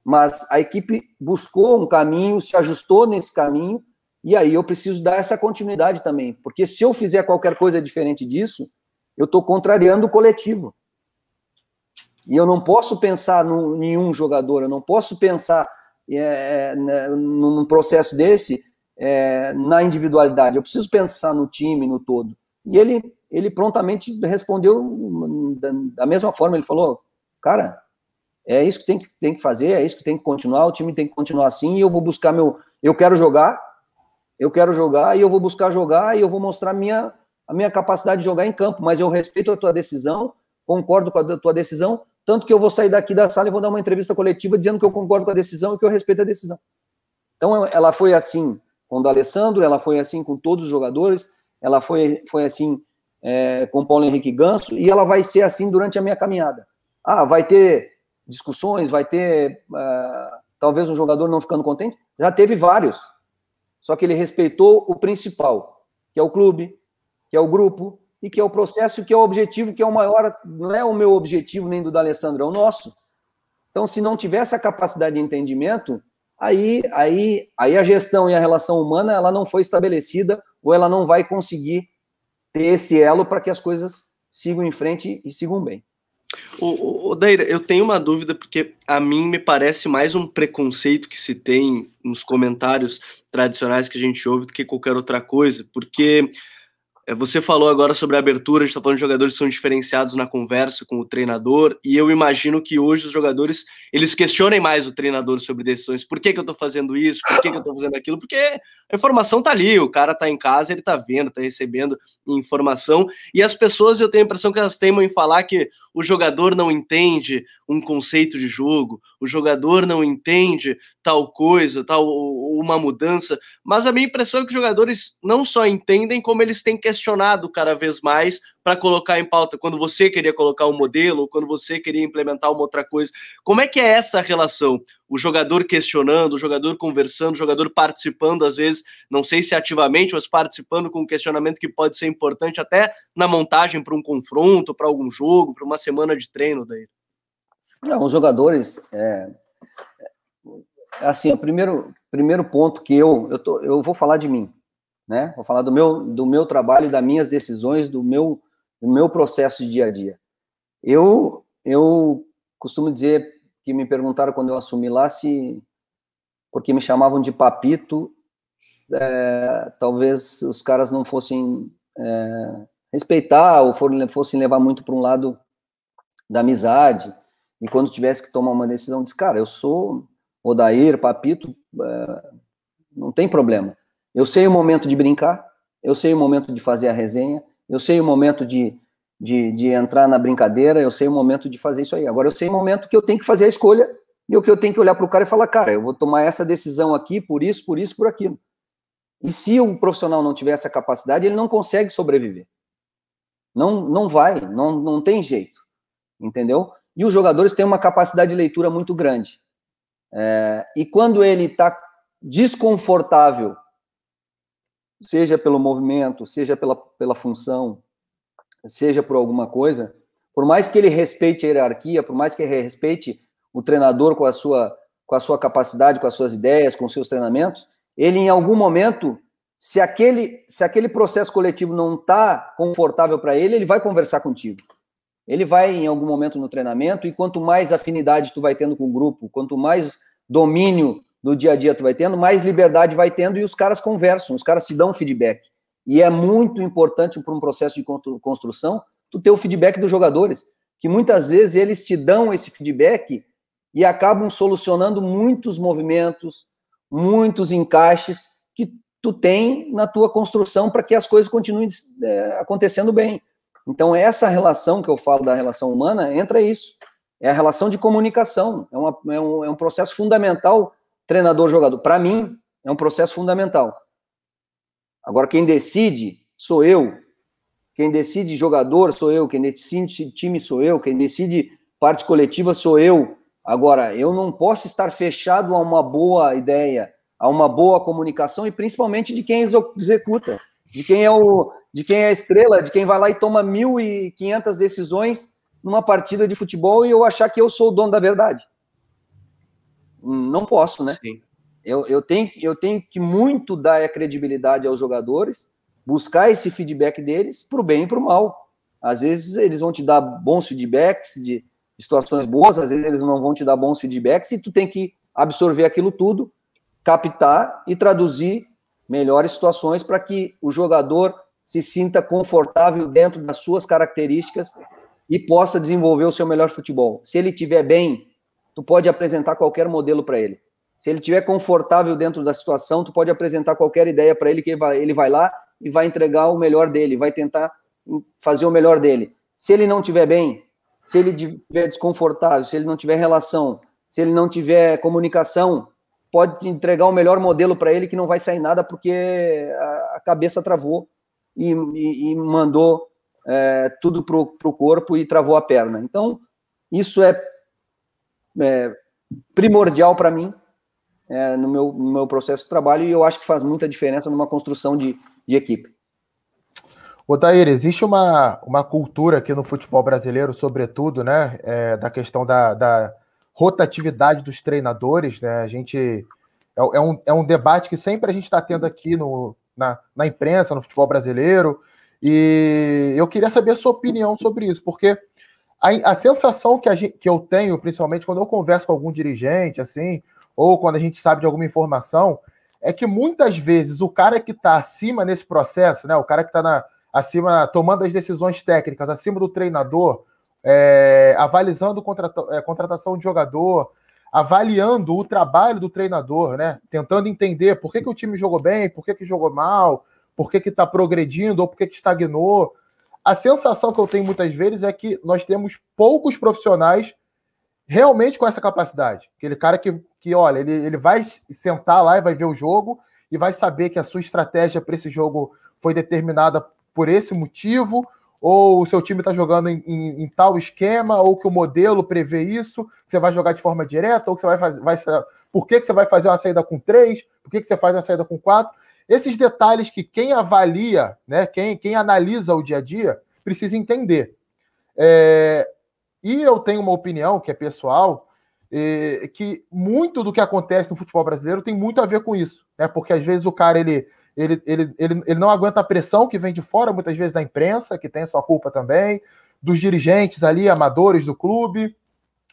Mas a equipe buscou um caminho, se ajustou nesse caminho, e aí eu preciso dar essa continuidade também, porque se eu fizer qualquer coisa diferente disso, eu estou contrariando o coletivo. E eu não posso pensar em nenhum jogador, eu não posso pensar num processo desse na individualidade, eu preciso pensar no time, no todo. E ele prontamente respondeu da mesma forma, ele falou: cara, é isso que tem que fazer, é isso que tem que continuar, o time tem que continuar assim, e eu vou buscar eu quero jogar, e eu vou buscar jogar, e eu vou mostrar a minha capacidade de jogar em campo, mas eu respeito a tua decisão, concordo com a tua decisão, tanto que eu vou sair daqui da sala e vou dar uma entrevista coletiva dizendo que eu concordo com a decisão e que eu respeito a decisão. Então, ela foi assim com o D'Alessandro, ela foi assim com todos os jogadores, ela foi assim com o Paulo Henrique Ganso, e ela vai ser assim durante a minha caminhada. Vai ter discussões, vai ter talvez um jogador não ficando contente, já teve vários, só que ele respeitou o principal, que é o clube, que é o grupo, e que é o processo, que é o objetivo, que é o maior, não é o meu objetivo nem do D'Alessandro, é o nosso. Então, se não tiver essa capacidade de entendimento, aí a gestão e a relação humana, ela não foi estabelecida, ou ela não vai conseguir ter esse elo para que as coisas sigam em frente e sigam bem.
Daíra, eu tenho uma dúvida, porque a mim me parece mais um preconceito que se tem nos comentários tradicionais que a gente ouve do que qualquer outra coisa, porque você falou agora sobre a abertura, a gente está falando de jogadores que são diferenciados na conversa com o treinador, e eu imagino que hoje os jogadores, eles questionem mais o treinador sobre decisões. Por que eu estou fazendo isso? Por que eu estou fazendo aquilo? Porque a informação está ali, o cara está em casa, ele está vendo, está recebendo informação, e as pessoas, eu tenho a impressão que elas teimam em falar que o jogador não entende um conceito de jogo, o jogador não entende tal coisa, uma mudança, mas a minha impressão é que os jogadores não só entendem, como eles têm questionado cada vez mais para colocar em pauta, quando você queria colocar um modelo, quando você queria implementar uma outra coisa. Como é que é essa relação? O jogador questionando, o jogador conversando, o jogador participando, às vezes, não sei se ativamente, mas participando com um questionamento que pode ser importante até na montagem para um confronto, para algum jogo, para uma semana de treino daí.
Não, os jogadores, assim, o primeiro ponto que eu vou falar de mim, né? Vou falar do meu trabalho, das minhas decisões, do meu processo de dia a dia. Eu costumo dizer que me perguntaram quando eu assumi lá porque me chamavam de papito, talvez os caras não fossem respeitar ou fossem levar muito para um lado da amizade, e quando tivesse que tomar uma decisão, disse, cara, eu sou Odair, papito, não tem problema. Eu sei o momento de brincar, eu sei o momento de fazer a resenha, eu sei o momento de entrar na brincadeira, eu sei o momento de fazer isso aí. Agora eu sei o momento que eu tenho que fazer a escolha, e o que eu tenho que olhar para o cara e falar, cara, eu vou tomar essa decisão aqui, por isso, por aquilo. E se o profissional não tiver essa capacidade, ele não consegue sobreviver. Não vai, não tem jeito, entendeu? E os jogadores têm uma capacidade de leitura muito grande. E quando ele está desconfortável, seja pelo movimento, seja pela função, seja por alguma coisa, por mais que ele respeite a hierarquia, por mais que ele respeite o treinador com a sua capacidade, com as suas ideias, com os seus treinamentos, ele em algum momento, se aquele processo coletivo não está confortável para ele vai conversar contigo. Ele vai em algum momento no treinamento, e quanto mais afinidade tu vai tendo com o grupo, quanto mais domínio do dia a dia tu vai tendo, mais liberdade vai tendo, e os caras conversam, os caras te dão feedback. E é muito importante para um processo de construção tu ter o feedback dos jogadores, que muitas vezes eles te dão esse feedback e acabam solucionando muitos movimentos, muitos encaixes que tu tem na tua construção para que as coisas continuem acontecendo bem. Então, essa relação que eu falo da relação humana, entra isso. É a relação de comunicação. É um processo fundamental, treinador-jogador. Para mim, é um processo fundamental. Agora, quem decide sou eu. Quem decide jogador sou eu. Quem decide time sou eu. Quem decide parte coletiva sou eu. Agora, eu não posso estar fechado a uma boa ideia, a uma boa comunicação, e principalmente de quem executa, de quem é a estrela, de quem vai lá e toma 1.500 decisões numa partida de futebol e eu achar que eu sou o dono da verdade. Não posso, né?
Sim.
Eu tenho que muito dar a credibilidade aos jogadores, buscar esse feedback deles para o bem e para o mal. Às vezes eles vão te dar bons feedbacks de situações boas, às vezes eles não vão te dar bons feedbacks, e tu tem que absorver aquilo tudo, captar e traduzir melhores situações para que o jogador se sinta confortável dentro das suas características e possa desenvolver o seu melhor futebol. Se ele estiver bem, tu pode apresentar qualquer modelo para ele. Se ele estiver confortável dentro da situação, tu pode apresentar qualquer ideia para ele, que ele vai lá e vai entregar o melhor dele, vai tentar fazer o melhor dele. Se ele não estiver bem, se ele estiver desconfortável, se ele não tiver relação, se ele não tiver comunicação, pode entregar o melhor modelo para ele que não vai sair nada porque a cabeça travou e mandou tudo para o corpo e travou a perna. Então, isso é primordial para mim no meu processo de trabalho, e eu acho que faz muita diferença numa construção de equipe.
Odair, existe uma cultura aqui no futebol brasileiro, sobretudo, né, da questão da rotatividade dos treinadores, né? A gente é um debate que sempre a gente está tendo aqui na imprensa, no futebol brasileiro, e eu queria saber a sua opinião sobre isso, porque a sensação que eu tenho, principalmente quando eu converso com algum dirigente, assim, ou quando a gente sabe de alguma informação, é que muitas vezes o cara que está acima nesse processo, né, o cara que está acima, tomando as decisões técnicas, acima do treinador, avalizando contratação de jogador, avaliando o trabalho do treinador, né, tentando entender por que o time jogou bem, por que jogou mal, por que está progredindo ou por que estagnou. A sensação que eu tenho muitas vezes é que nós temos poucos profissionais realmente com essa capacidade. Aquele cara que olha, ele vai sentar lá e vai ver o jogo e vai saber que a sua estratégia para esse jogo foi determinada por esse motivo, ou o seu time está jogando em tal esquema, ou que o modelo prevê isso, que você vai jogar de forma direta, ou que você vai por que você vai fazer uma saída com 3, por que você faz uma saída com 4. Esses detalhes que quem avalia, né, quem analisa o dia a dia, precisa entender. E eu tenho uma opinião, que é pessoal, que muito do que acontece no futebol brasileiro tem muito a ver com isso, né? Porque às vezes o cara ele não aguenta a pressão que vem de fora, muitas vezes da imprensa, que tem a sua culpa também, dos dirigentes ali, amadores do clube,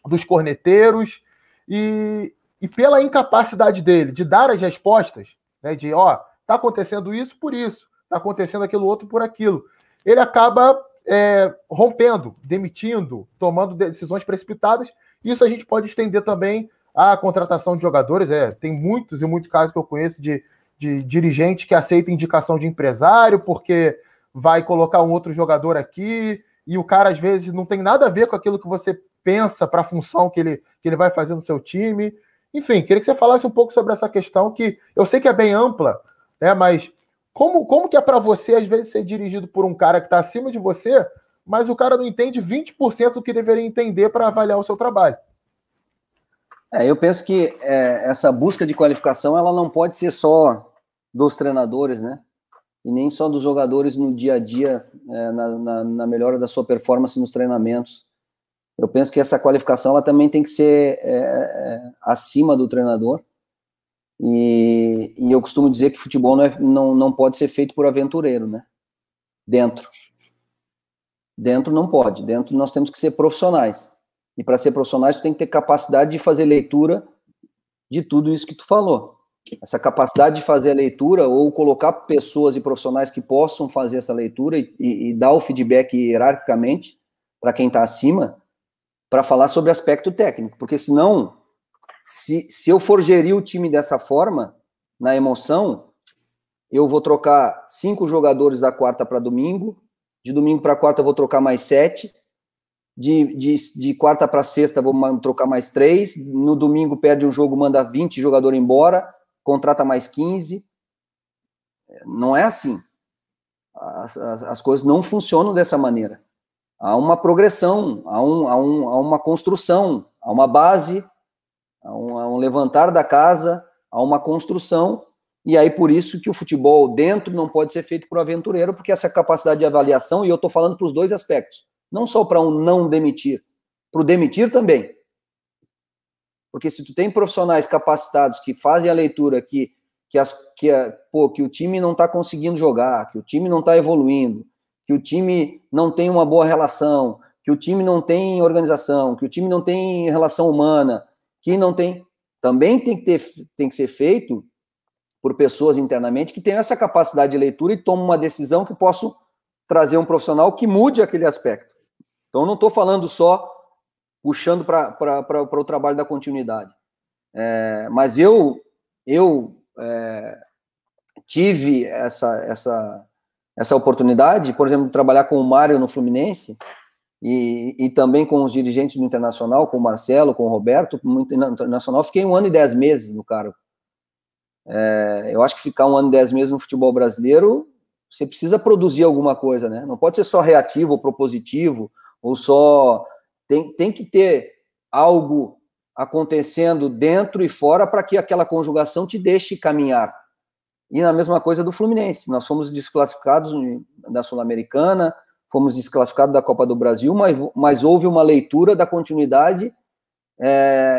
dos corneteiros, e pela incapacidade dele de dar as respostas, né? De, tá acontecendo isso por isso, tá acontecendo aquilo outro por aquilo. Ele acaba rompendo, demitindo, tomando decisões precipitadas. Isso a gente pode estender também à contratação de jogadores. Tem muitos e muitos casos que eu conheço de dirigente que aceita indicação de empresário porque vai colocar um outro jogador aqui e o cara às vezes não tem nada a ver com aquilo que você pensa para a função que ele vai fazer no seu time. Enfim, queria que você falasse um pouco sobre essa questão, que eu sei que é bem ampla, né, mas como que é para você, às vezes, ser dirigido por um cara que está acima de você, mas o cara não entende 20% do que deveria entender para avaliar o seu trabalho?
Eu penso que essa busca de qualificação, ela não pode ser só dos treinadores, né? E nem só dos jogadores no dia a dia, na melhora da sua performance nos treinamentos. Eu penso que essa qualificação, ela também tem que ser acima do treinador. E eu costumo dizer que futebol não pode ser feito por aventureiro, né? Dentro não pode. Dentro nós temos que ser profissionais. E para ser profissionais, tu tem que ter capacidade de fazer leitura de tudo isso que tu falou. Essa capacidade de fazer a leitura, ou colocar pessoas e profissionais que possam fazer essa leitura e dar o feedback hierarquicamente para quem está acima, para falar sobre aspecto técnico. Porque senão, se eu for gerir o time dessa forma, na emoção, eu vou trocar 5 jogadores da quarta para domingo, de domingo para quarta eu vou trocar mais 7, de quarta para sexta vou trocar mais 3, no domingo perde um jogo, manda 20 jogadores embora, contrata mais 15. Não é assim. As coisas não funcionam dessa maneira. Há uma progressão, há uma construção, há uma base, há um levantar da casa, há uma construção, e aí por isso que o futebol dentro não pode ser feito por aventureiro, porque essa capacidade de avaliação, e eu estou falando para os dois aspectos, não só para um não demitir, para o demitir também. Porque se tu tem profissionais capacitados que fazem a leitura que o time não está conseguindo jogar, que o time não está evoluindo, que o time não tem uma boa relação, que o time não tem organização, que o time não tem relação humana, que não tem... Também tem que ser feito por pessoas internamente que tenham essa capacidade de leitura e tomem uma decisão que possam trazer um profissional que mude aquele aspecto. Então, não estou falando só puxando para o trabalho da continuidade. Mas eu tive essa oportunidade, por exemplo, de trabalhar com o Mário no Fluminense e também com os dirigentes do Internacional, com o Marcelo, com o Roberto. No Internacional fiquei 1 ano e 10 meses no cargo. Eu acho que ficar 1 ano e 10 meses no futebol brasileiro, você precisa produzir alguma coisa, né? Não pode ser só reativo ou propositivo, ou só... Tem que ter algo acontecendo dentro e fora para que aquela conjugação te deixe caminhar. E a mesma coisa do Fluminense. Nós fomos desclassificados da Sul-Americana, fomos desclassificados da Copa do Brasil, mas houve uma leitura da continuidade.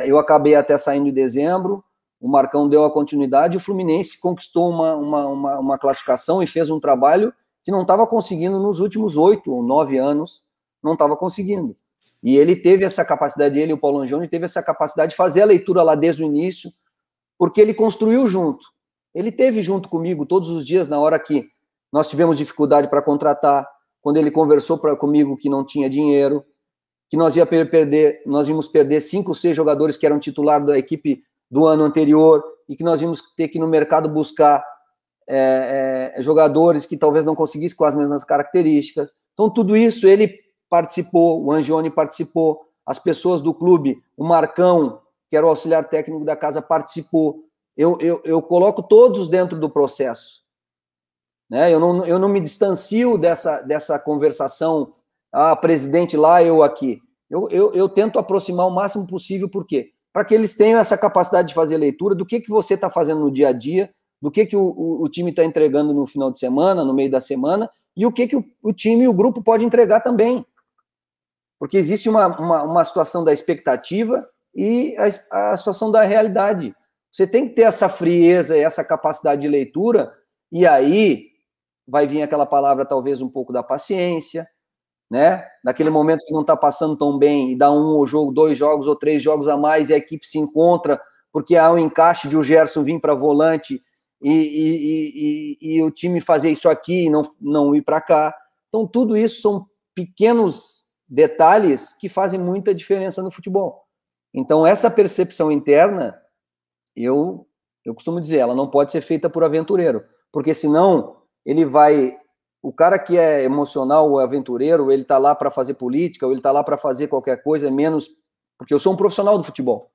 Eu acabei até saindo em dezembro, o Marcão deu a continuidade, e o Fluminense conquistou uma classificação e fez um trabalho que não estava conseguindo nos últimos 8 ou 9 anos, não estava conseguindo. E ele teve essa capacidade, ele e o Paulo Angione teve essa capacidade de fazer a leitura lá desde o início, porque ele construiu junto. Ele teve junto comigo todos os dias, na hora que nós tivemos dificuldade para contratar, quando ele conversou comigo que não tinha dinheiro, que nós íamos perder 5 ou 6 jogadores que eram titular da equipe do ano anterior, e que nós íamos ter que ir no mercado buscar jogadores que talvez não conseguissem com as mesmas características. Então, tudo isso ele participou, o Angione participou, as pessoas do clube, o Marcão, que era o auxiliar técnico da casa, participou. Eu coloco todos dentro do processo, né? Eu não me distancio dessa conversação, presidente lá, eu aqui. Eu tento aproximar o máximo possível, por quê? Para que eles tenham essa capacidade de fazer leitura do que você está fazendo no dia a dia, do que o time está entregando no final de semana, no meio da semana, e o que o time e o grupo pode entregar também. Porque existe uma situação da expectativa e a situação da realidade. Você tem que ter essa frieza e essa capacidade de leitura, e aí vai vir aquela palavra, talvez, um pouco da paciência, né? Naquele momento que não está passando tão bem, e dá 1 jogo, 2 jogos ou 3 jogos a mais, e a equipe se encontra, porque há um encaixe de o Gerson vir para volante e o time fazer isso aqui e não ir para cá. Então, tudo isso são pequenos detalhes que fazem muita diferença no futebol. Então, essa percepção interna, eu costumo dizer, ela não pode ser feita por aventureiro, porque senão o cara que é emocional ou aventureiro, ele tá lá para fazer política, ou ele tá lá para fazer qualquer coisa, menos, porque eu sou um profissional do futebol.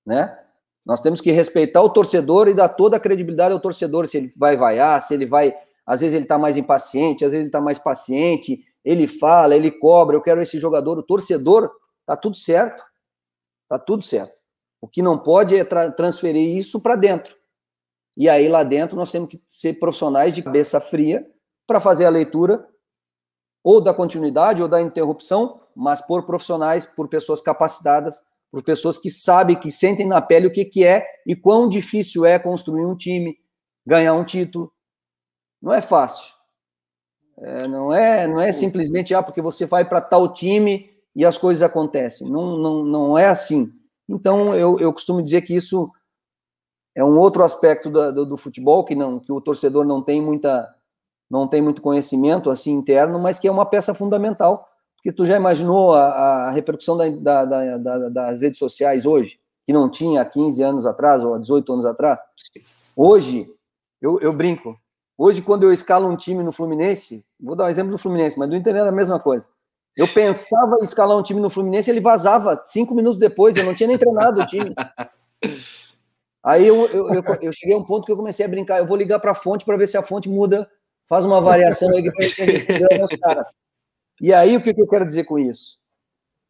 Né? Nós temos que respeitar o torcedor e dar toda a credibilidade ao torcedor, se ele vai vaiar, se ele vai, às vezes ele tá mais impaciente, às vezes ele tá mais paciente, ele fala, ele cobra, eu quero esse jogador, o torcedor, tá tudo certo. O que não pode é transferir isso para dentro. E aí, lá dentro, nós temos que ser profissionais de cabeça fria para fazer a leitura ou da continuidade ou da interrupção, mas por profissionais, por pessoas capacitadas, por pessoas que sabem, que sentem na pele o que é e quão difícil é construir um time, ganhar um título. Não é fácil. Não é simplesmente porque você vai para tal time e as coisas acontecem. Não é assim. Então, eu costumo dizer que isso é um outro aspecto do futebol que o torcedor não tem muito conhecimento assim interno, mas que é uma peça fundamental, porque tu já imaginou a repercussão das redes sociais hoje, que não tinha há 15 anos atrás ou há 18 anos atrás? Hoje, eu brinco, hoje quando eu escalo um time no Fluminense, vou dar um exemplo do Fluminense, mas do Inter era a mesma coisa, eu pensava em escalar um time no Fluminense, ele vazava 5 minutos depois, eu não tinha nem treinado o time. Aí eu cheguei a um ponto que eu comecei a brincar, eu vou ligar para a fonte para ver se a fonte muda, faz uma variação aí para ver se a gente ganha os caras. E aí, o que eu quero dizer com isso?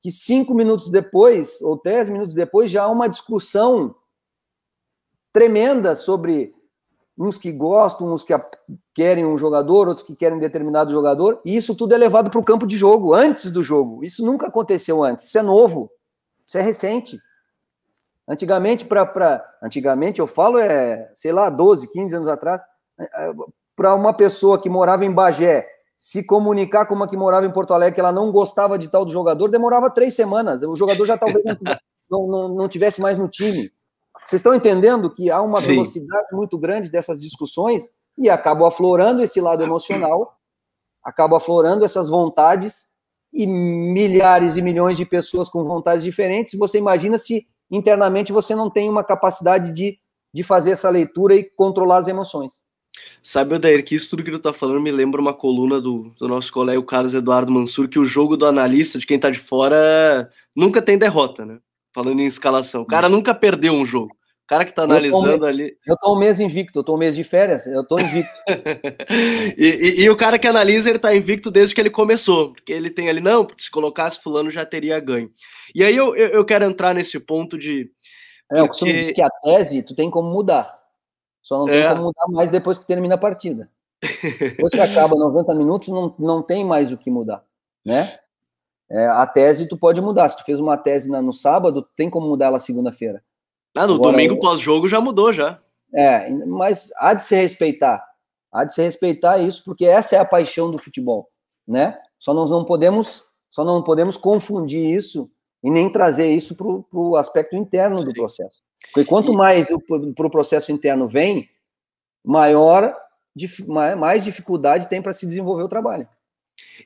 Que 5 minutos depois, ou 10 minutos depois, já há uma discussão tremenda sobre uns que gostam, uns que querem um jogador, outros que querem determinado jogador, e isso tudo é levado para o campo de jogo, antes do jogo. Isso nunca aconteceu antes, isso é novo, isso é recente. Antigamente, antigamente eu falo, 12, 15 anos atrás, para uma pessoa que morava em Bagé se comunicar com uma que morava em Porto Alegre, que ela não gostava de tal do jogador, demorava 3 semanas. O jogador já talvez não tivesse mais no time. Vocês estão entendendo que há uma velocidade muito grande dessas discussões e acabam aflorando esse lado emocional, acabam aflorando essas vontades e milhares e milhões de pessoas com vontades diferentes. Você imagina se internamente você não tem uma capacidade de fazer essa leitura e controlar as emoções.
Sabe, Odair, que isso tudo que tu tá falando me lembra uma coluna do nosso colega, o Carlos Eduardo Mansur, que o jogo do analista, de quem tá de fora, nunca tem derrota, né? Falando em escalação. O cara nunca perdeu um jogo. O cara que tá analisando ali...
Eu tô um mês invicto, eu tô um mês de férias, eu tô invicto.
e o cara que analisa, ele tá invicto desde que ele começou, porque ele tem ali, não, se colocasse fulano já teria ganho. E aí eu quero entrar nesse ponto de...
Eu costumo dizer que a tese tu tem como mudar, só não tem como mudar mais depois que termina a partida. Depois que acaba 90 minutos, não tem mais o que mudar, né? A tese tu pode mudar, se tu fez uma tese no sábado, tem como mudar ela segunda-feira.
No domingo pós-jogo já mudou, já.
Mas há de se respeitar isso, porque essa é a paixão do futebol, né? Só não podemos confundir isso e nem trazer isso para o aspecto interno do processo. Porque quanto mais para o processo interno vem, mais dificuldade tem para se desenvolver o trabalho.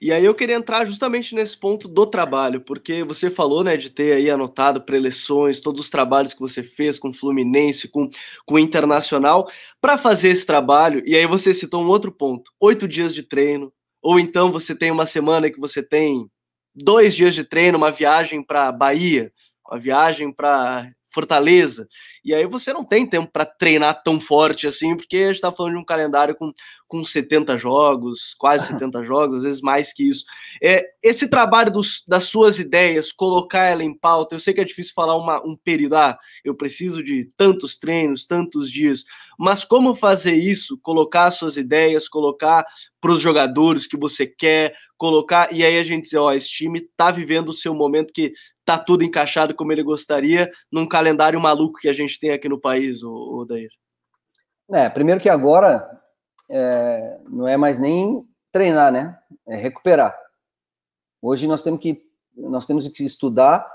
E aí eu queria entrar justamente nesse ponto do trabalho, porque você falou, né, de ter aí anotado preleções, todos os trabalhos que você fez com o Fluminense, com o Internacional, para fazer esse trabalho, e aí você citou um outro ponto, 8 dias de treino, ou então você tem uma semana que você tem 2 dias de treino, uma viagem para Bahia, uma viagem para Fortaleza, e aí você não tem tempo para treinar tão forte assim, porque a gente está falando de um calendário com 70 jogos, quase 70 jogos, às vezes mais que isso. Esse trabalho das suas ideias, colocar ela em pauta, eu sei que é difícil falar um período, eu preciso de tantos treinos, tantos dias, mas como fazer isso, colocar suas ideias, colocar para os jogadores que você quer, colocar, e aí a gente dizer, esse time tá vivendo o seu momento que tá tudo encaixado como ele gostaria, num calendário maluco que a gente tem aqui no país, Odair.
Primeiro que agora não é mais nem treinar, né? É recuperar. Hoje nós temos que estudar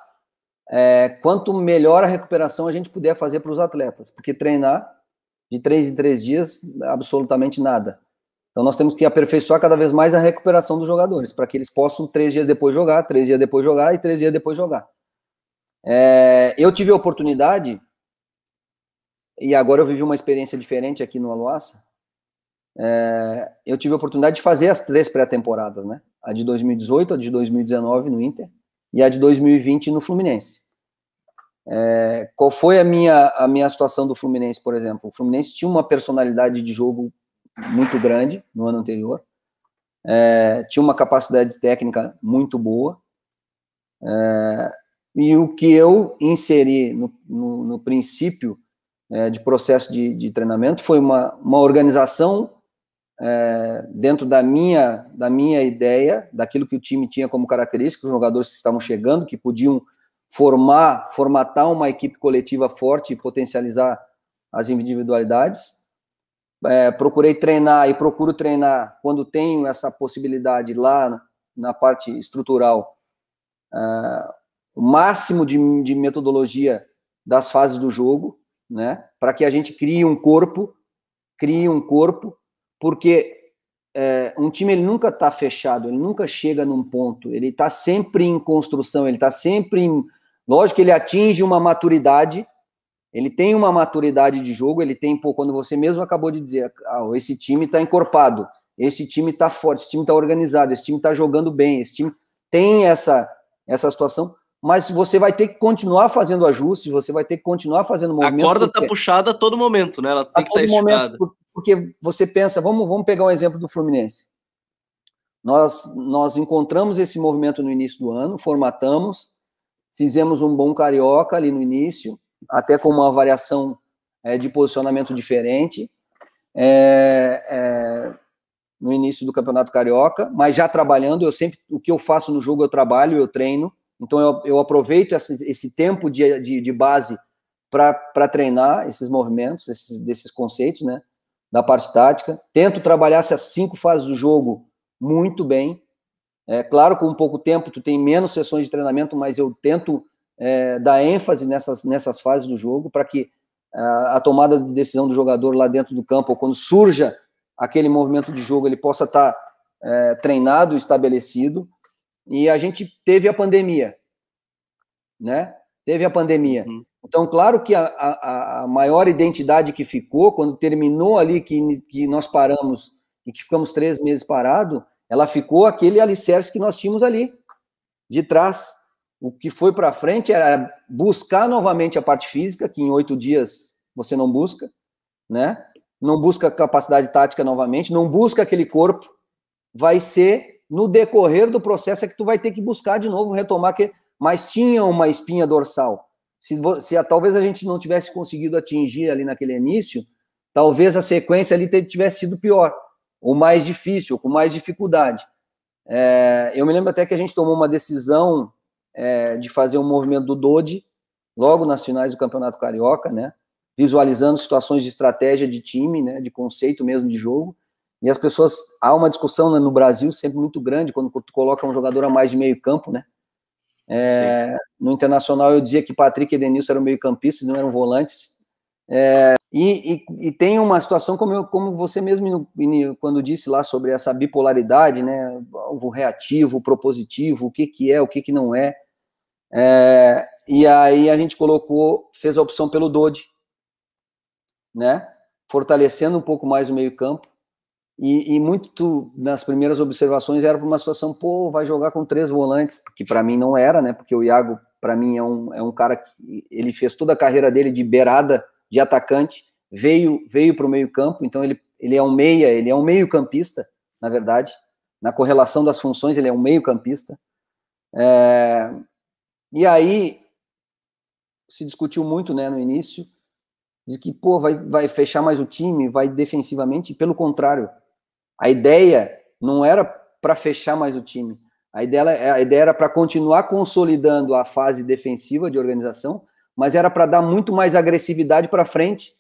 quanto melhor a recuperação a gente puder fazer para os atletas, porque treinar de 3 em 3 dias, absolutamente nada. Então nós temos que aperfeiçoar cada vez mais a recuperação dos jogadores, para que eles possam 3 dias depois jogar, 3 dias depois jogar e 3 dias depois jogar. Eu tive a oportunidade, e agora eu vivi uma experiência diferente aqui no Aluaça, eu tive a oportunidade de fazer as 3 pré-temporadas, né? A de 2018, a de 2019 no Inter e a de 2020 no Fluminense. Qual foi a minha situação do Fluminense, por exemplo? O Fluminense tinha uma personalidade de jogo muito grande no ano anterior, tinha uma capacidade técnica muito boa, e o que eu inseri no princípio de processo de treinamento foi uma organização dentro da minha ideia, daquilo que o time tinha como característica, os jogadores que estavam chegando, que podiam formatar uma equipe coletiva forte e potencializar as individualidades. Procurei treinar e procuro treinar quando tenho essa possibilidade lá na parte estrutural, o máximo de metodologia das fases do jogo, né, para que a gente crie um corpo, porque um time ele nunca está fechado, ele nunca chega num ponto, ele está sempre em construção, ele está sempre lógico que ele atinge uma maturidade, ele tem uma maturidade de jogo, ele tem, quando você mesmo acabou de dizer, esse time está encorpado, esse time está forte, esse time está organizado, esse time está jogando bem, esse time tem essa situação, mas você vai ter que continuar fazendo ajustes, você vai ter que continuar fazendo movimento.
A corda está puxada a todo momento, né? Ela tem que estar esticada.
Porque você pensa, vamos pegar um exemplo do Fluminense. Nós encontramos esse movimento no início do ano, formatamos, fizemos um bom carioca ali no início, até com uma variação de posicionamento diferente no início do Campeonato Carioca, mas já trabalhando, o que eu faço no jogo eu trabalho, eu treino, então eu aproveito esse tempo de base para treinar esses movimentos, desses conceitos, né, da parte tática, tento trabalhar essas 5 fases do jogo muito bem, claro, com pouco tempo tu tem menos sessões de treinamento, mas eu tento dar ênfase nessas fases do jogo, para que a tomada de decisão do jogador lá dentro do campo, ou quando surja aquele movimento de jogo, ele possa estar treinado, estabelecido. e a gente teve a pandemia, né? Teve a pandemia. Então, claro que a maior identidade que ficou, quando terminou ali, que nós paramos e que ficamos 3 meses parados, ela ficou aquele alicerce que nós tínhamos ali, de trás. O que foi para frente era buscar novamente a parte física, que em 8 dias você não busca, né? Não busca capacidade tática novamente, não busca aquele corpo. Vai ser no decorrer do processo é que tu vai ter que buscar de novo, retomar, mas tinha uma espinha dorsal. Se talvez a gente não tivesse conseguido atingir ali naquele início, talvez a sequência ali tivesse sido pior, ou mais difícil, ou com mais dificuldade. Eu me lembro até que a gente tomou uma decisão de fazer um movimento do Dodi, logo nas finais do Campeonato Carioca, né? Visualizando situações de estratégia de time, né? De conceito mesmo de jogo. E as pessoas, há uma discussão, né, no Brasil sempre muito grande quando tu coloca um jogador a mais de meio campo, né? No Internacional eu dizia que Patrick e Edenilson eram meio campistas, não eram volantes. E tem uma situação, como você mesmo quando disse lá sobre essa bipolaridade, né? O reativo, o propositivo, o que é, o que não é. E aí a gente fez a opção pelo Dodi, né? Fortalecendo um pouco mais o meio campo. E muito nas primeiras observações era para uma situação, vai jogar com 3 volantes, porque para mim não era, né? Porque o Iago, para mim, é um cara que ele fez toda a carreira dele de beirada, de atacante, veio para o meio campo, então ele é um meia, ele é um meio campista, na verdade, na correlação das funções ele é um meio campista. E aí se discutiu muito, né, no início, de que, vai fechar mais o time, vai defensivamente, e pelo contrário, a ideia não era para fechar mais o time, a ideia era para continuar consolidando a fase defensiva de organização, mas era para dar muito mais agressividade para frente,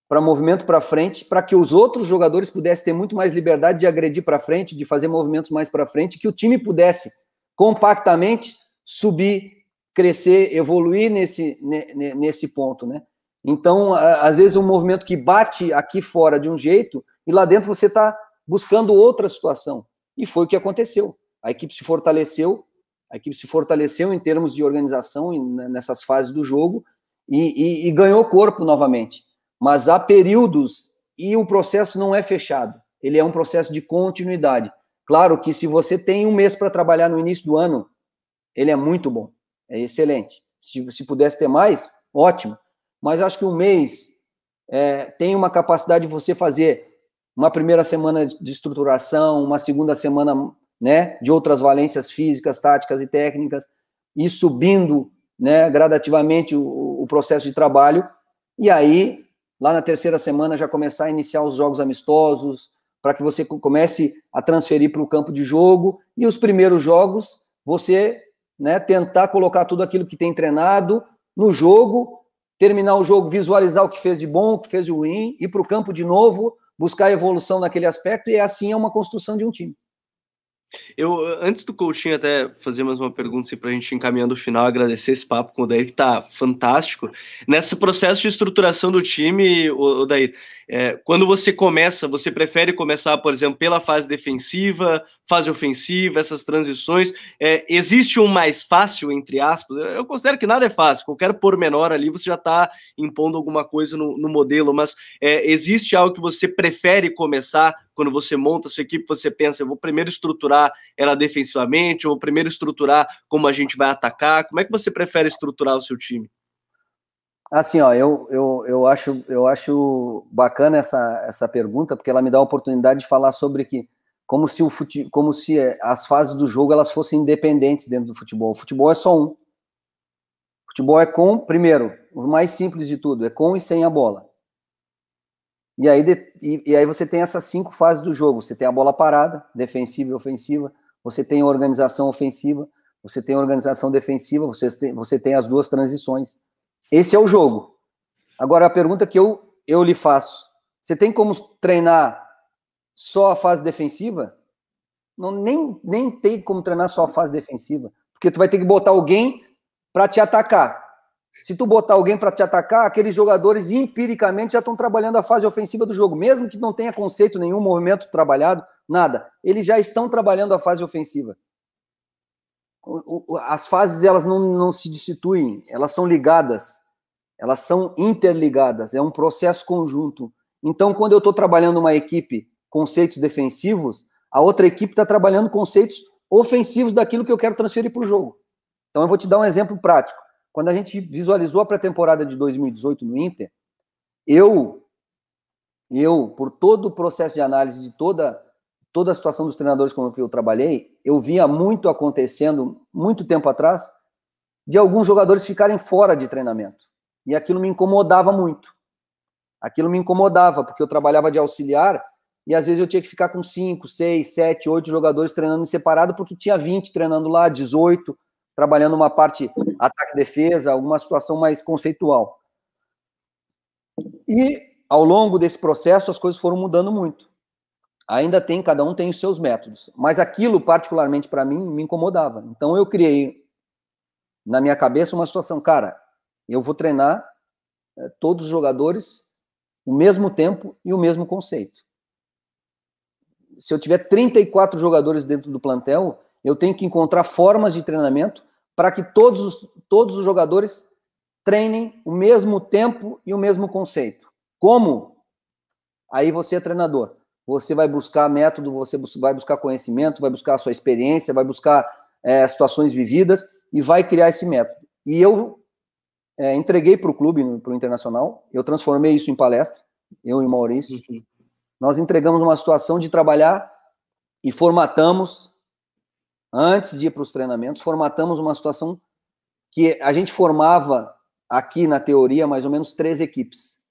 para movimento para frente, para que os outros jogadores pudessem ter muito mais liberdade de agredir para frente, de fazer movimentos mais para frente, que o time pudesse compactamente subir, crescer, evoluir nesse ponto, né? Então, às vezes, um movimento que bate aqui fora de um jeito, e lá dentro você está buscando outra situação. E foi o que aconteceu. A equipe se fortaleceu em termos de organização nessas fases do jogo e ganhou corpo novamente. Mas há períodos e o processo não é fechado. Ele é um processo de continuidade. Claro que se você tem um mês para trabalhar no início do ano, ele é muito bom, é excelente. Se pudesse ter mais, ótimo. Mas acho que um mês tem uma capacidade de você fazer uma primeira semana de estruturação, uma segunda semana, né, de outras valências físicas, táticas e técnicas, e subindo, né, gradativamente o processo de trabalho, e aí, lá na terceira semana, já começar a iniciar os jogos amistosos, para que você comece a transferir para o campo de jogo, e os primeiros jogos, você, né, tentar colocar tudo aquilo que tem treinado no jogo, terminar o jogo, visualizar o que fez de bom, o que fez de ruim, ir para o campo de novo, buscar evolução naquele aspecto, e assim é uma construção de um time.
Antes do Coutinho até fazer mais uma pergunta assim, para a gente encaminhando o final, agradecer esse papo com o Odair, que está fantástico. Nesse processo de estruturação do time, Odair, quando você começa, você prefere começar, por exemplo, pela fase defensiva, fase ofensiva, essas transições? Existe um mais fácil, entre aspas? Eu considero que nada é fácil, qualquer pormenor ali você já está impondo alguma coisa no modelo, mas existe algo que você prefere começar quando você monta a sua equipe, você pensa, eu vou primeiro estruturar ela defensivamente, eu vou primeiro estruturar como a gente vai atacar? Como é que você prefere estruturar o seu time?
Assim, ó, eu acho bacana essa pergunta, porque ela me dá a oportunidade de falar sobre como se as fases do jogo elas fossem independentes dentro do futebol. O futebol é só um. O futebol é primeiro, o mais simples de tudo, é com e sem a bola. E aí você tem essas 5 fases do jogo. Você tem a bola parada, defensiva e ofensiva. Você tem a organização ofensiva. Você tem a organização defensiva. Você tem as 2 transições. Esse é o jogo. Agora, a pergunta que eu lhe faço. Você tem como treinar só a fase defensiva? Não, nem tem como treinar só a fase defensiva. Porque tu vai ter que botar alguém para te atacar. Se tu botar alguém para te atacar, aqueles jogadores empiricamente já estão trabalhando a fase ofensiva do jogo, mesmo que não tenha conceito nenhum, movimento trabalhado, nada. Eles já estão trabalhando a fase ofensiva. as fases elas não se destituem, elas são ligadas, elas são interligadas, é um processo conjunto. Então, quando eu estou trabalhando uma equipe conceitos defensivos, a outra equipe está trabalhando conceitos ofensivos daquilo que eu quero transferir para o jogo. Então, eu vou te dar um exemplo prático. Quando a gente visualizou a pré-temporada de 2018 no Inter, eu, por todo o processo de análise de toda a situação dos treinadores com que eu trabalhei, eu via muito acontecendo, muito tempo atrás, de alguns jogadores ficarem fora de treinamento. E aquilo me incomodava muito. Aquilo me incomodava, porque eu trabalhava de auxiliar e às vezes eu tinha que ficar com 5, 6, 7, 8 jogadores treinando em separado, porque tinha 20 treinando lá, 18, trabalhando uma parte ataque-defesa, alguma situação mais conceitual. E ao longo desse processo as coisas foram mudando muito. Ainda tem, cada um tem os seus métodos, mas aquilo particularmente para mim me incomodava. Então eu criei na minha cabeça uma situação, cara, eu vou treinar todos os jogadores o mesmo tempo e o mesmo conceito. Se eu tiver 34 jogadores dentro do plantel, eu tenho que encontrar formas de treinamento para que todos os jogadores treinem o mesmo tempo e o mesmo conceito. Como? Aí você é treinador. Você vai buscar método, você vai buscar conhecimento, vai buscar a sua experiência, vai buscar situações vividas e vai criar esse método. E eu entreguei para o clube, para o Internacional, eu transformei isso em palestra, eu e o Maurício. Nós entregamos uma situação de trabalhar e formatamos, antes de ir para os treinamentos, formatamos uma situação que a gente formava aqui na teoria mais ou menos 3 equipes,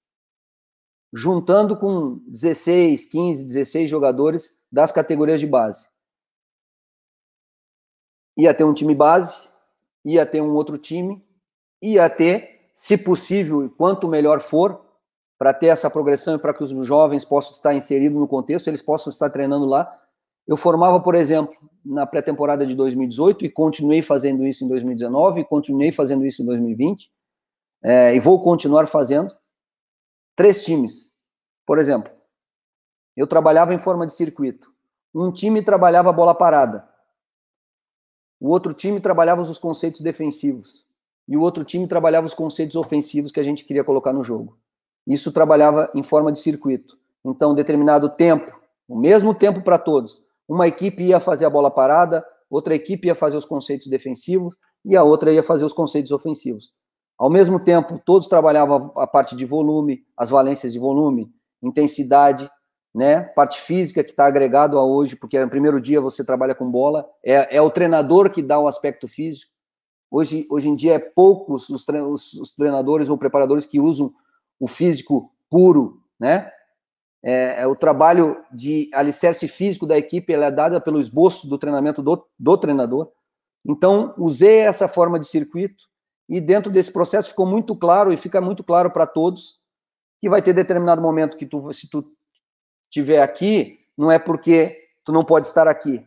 juntando com 16, 15, 16 jogadores das categorias de base. Ia ter um time base, ia ter um outro time, ia ter, se possível, e quanto melhor for, para ter essa progressão e para que os jovens possam estar inseridos no contexto, eles possam estar treinando lá. Eu formava, por exemplo, na pré-temporada de 2018 e continuei fazendo isso em 2019 e continuei fazendo isso em 2020 e vou continuar fazendo 3 times. Por exemplo, eu trabalhava em forma de circuito. Um time trabalhava a bola parada. O outro time trabalhava os conceitos defensivos. E o outro time trabalhava os conceitos ofensivos que a gente queria colocar no jogo. Isso trabalhava em forma de circuito. Então, determinado tempo, o mesmo tempo para todos. Uma equipe ia fazer a bola parada, outra equipe ia fazer os conceitos defensivos e a outra ia fazer os conceitos ofensivos. Ao mesmo tempo, todos trabalhavam a parte de volume, as valências de volume, intensidade, né? Parte física que está agregado a hoje, porque no primeiro dia você trabalha com bola, é o treinador que dá o aspecto físico. Hoje em dia é poucos os treinadores ou preparadores que usam o físico puro, né? O trabalho de alicerce físico da equipe, ela é dada pelo esboço do treinamento do treinador. Então, usei essa forma de circuito e dentro desse processo ficou muito claro e fica muito claro para todos que vai ter determinado momento que se tu estiver aqui, não é porque tu não pode estar aqui.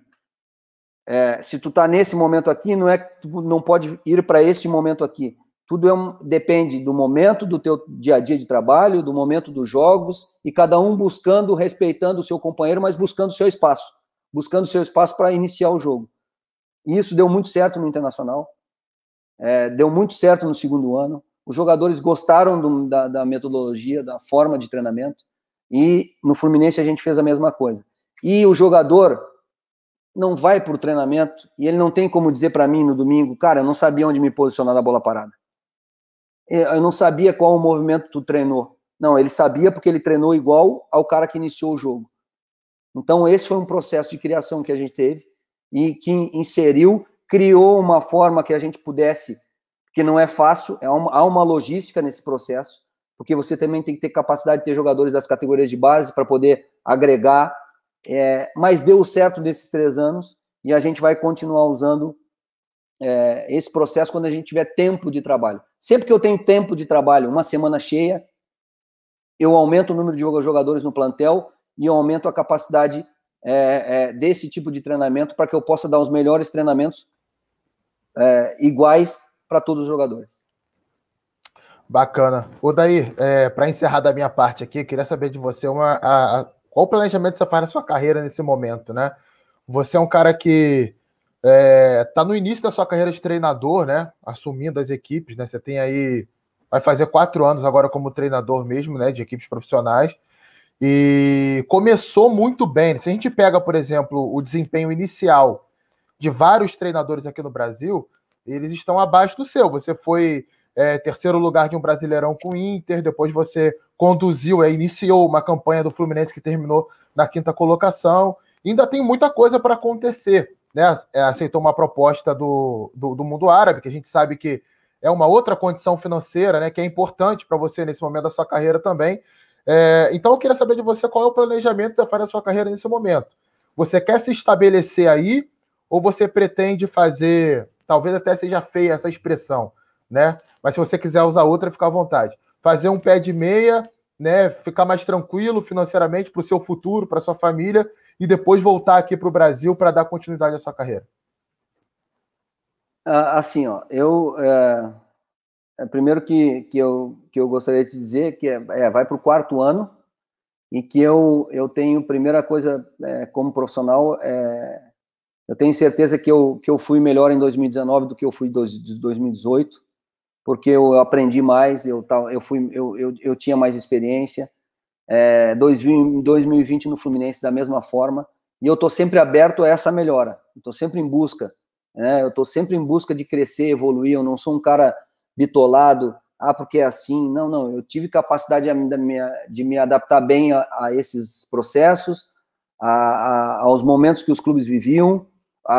Se tu está nesse momento aqui, não é que tu não pode ir para este momento aqui. Tudo depende do momento do teu dia a dia de trabalho, do momento dos jogos, e cada um buscando, respeitando o seu companheiro, mas buscando o seu espaço. Buscando o seu espaço para iniciar o jogo. E isso deu muito certo no Internacional. Deu muito certo no segundo ano. Os jogadores gostaram da metodologia, da forma de treinamento. E no Fluminense a gente fez a mesma coisa. E o jogador não vai para o treinamento e ele não tem como dizer para mim no domingo, cara, eu não sabia onde me posicionar na bola parada. Eu não sabia qual o movimento tu treinou. Não, ele sabia porque ele treinou igual ao cara que iniciou o jogo. Então, esse foi um processo de criação que a gente teve e que criou uma forma que a gente pudesse, que não é fácil, há uma logística nesse processo, porque você também tem que ter capacidade de ter jogadores das categorias de base para poder agregar, mas deu certo nesses 3 anos e a gente vai continuar usando esse processo quando a gente tiver tempo de trabalho. Sempre que eu tenho tempo de trabalho, uma semana cheia, eu aumento o número de jogadores no plantel e eu aumento a capacidade desse tipo de treinamento para que eu possa dar os melhores treinamentos iguais para todos os jogadores.
Bacana. Odair, para encerrar da minha parte aqui, queria saber de você qual o planejamento você faz na sua carreira nesse momento, né? Você é um cara que Tá no início da sua carreira de treinador, né? Assumindo as equipes, né? Você tem aí, vai fazer 4 anos agora como treinador mesmo, né? De equipes profissionais. E começou muito bem. Se a gente pega, por exemplo, o desempenho inicial de vários treinadores aqui no Brasil, eles estão abaixo do seu. Você foi terceiro lugar de um Brasileirão com o Inter, depois você conduziu, iniciou uma campanha do Fluminense que terminou na 5ª colocação. Ainda tem muita coisa para acontecer, né? Aceitou uma proposta do mundo árabe, que a gente sabe que é uma outra condição financeira, né, que é importante para você nesse momento da sua carreira também. Então eu queria saber de você qual é o planejamento que você faz na sua carreira nesse momento. Você quer se estabelecer aí ou você pretende fazer, talvez até seja feia essa expressão, né? Mas se você quiser usar outra, fica à vontade. Fazer um pé de meia, né? Ficar mais tranquilo financeiramente para o seu futuro, para sua família, e depois voltar aqui para o Brasil para dar continuidade à sua carreira.
Assim, ó, primeiro que eu gostaria de dizer que vai para o 4º ano e que eu tenho, primeira coisa, como profissional, eu tenho certeza que eu fui melhor em 2019 do que eu fui em 2018, porque eu aprendi mais, eu tinha mais experiência. 2020 no Fluminense da mesma forma, e eu estou sempre aberto a essa melhora, estou sempre em busca, né? Eu estou sempre em busca de crescer, evoluir. Eu não sou um cara bitolado, porque é assim, não, eu tive capacidade de me adaptar bem a esses processos, aos momentos que os clubes viviam.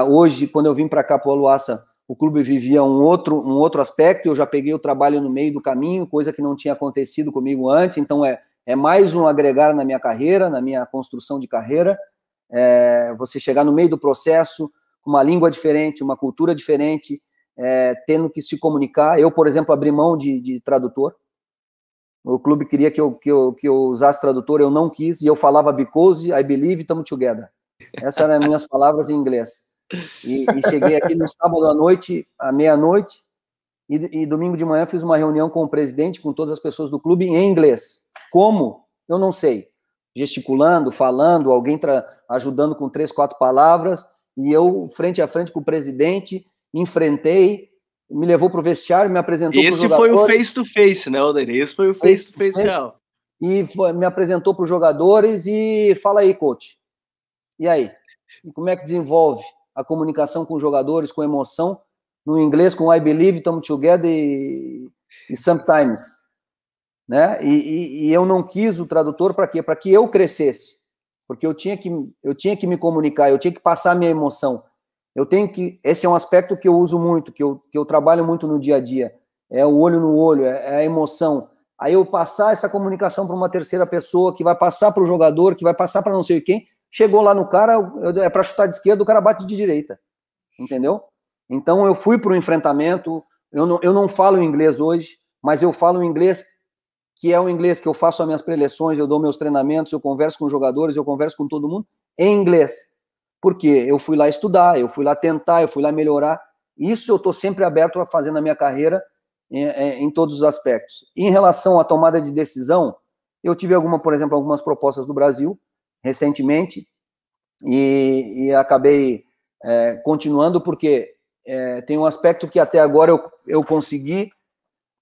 Hoje, quando eu vim para cá para o Aluaça, o clube vivia um outro aspecto, eu já peguei o trabalho no meio do caminho, coisa que não tinha acontecido comigo antes, então é mais um agregar na minha carreira, na minha construção de carreira. Você chegar no meio do processo, com uma língua diferente, uma cultura diferente, tendo que se comunicar. Eu, por exemplo, abri mão de tradutor. O clube queria que eu usasse tradutor, eu não quis, e eu falava because, I believe, come together. Essas eram as minhas palavras em inglês. E cheguei aqui no sábado à noite, à meia-noite, e domingo de manhã fiz uma reunião com o presidente, com todas as pessoas do clube, em inglês. Como? Eu não sei. Gesticulando, falando, alguém ajudando com 3, 4 palavras, e eu, frente a frente com o presidente, enfrentei, me levou para o vestiário, me apresentou para os jogadores.
Esse foi o face-to-face, né, Alder? Esse foi o face-to-face real.
E me apresentou para os jogadores e fala aí, coach. E aí? E como é que desenvolve a comunicação com os jogadores, com emoção, no inglês, com I believe, come together e sometimes, né? E eu não quis o tradutor para quê? Para que eu crescesse, porque eu tinha que me comunicar, eu tinha que passar a minha emoção. Esse é um aspecto que eu uso muito, que eu trabalho muito no dia a dia, é o olho no olho, é a emoção. Aí eu passar essa comunicação para uma terceira pessoa, que vai passar para o jogador, que vai passar para não sei quem, chegou lá no cara, é para chutar de esquerda, o cara bate de direita, entendeu? Então eu fui para o enfrentamento, eu não falo inglês hoje, mas eu falo inglês, que é o inglês que eu faço as minhas preleções, eu dou meus treinamentos, eu converso com os jogadores, eu converso com todo mundo em inglês. Porque eu fui lá estudar, eu fui lá tentar, eu fui lá melhorar. Isso eu estou sempre aberto a fazer na minha carreira em todos os aspectos. Em relação à tomada de decisão, eu tive por exemplo, algumas propostas do Brasil recentemente e acabei continuando porque tem um aspecto que até agora eu consegui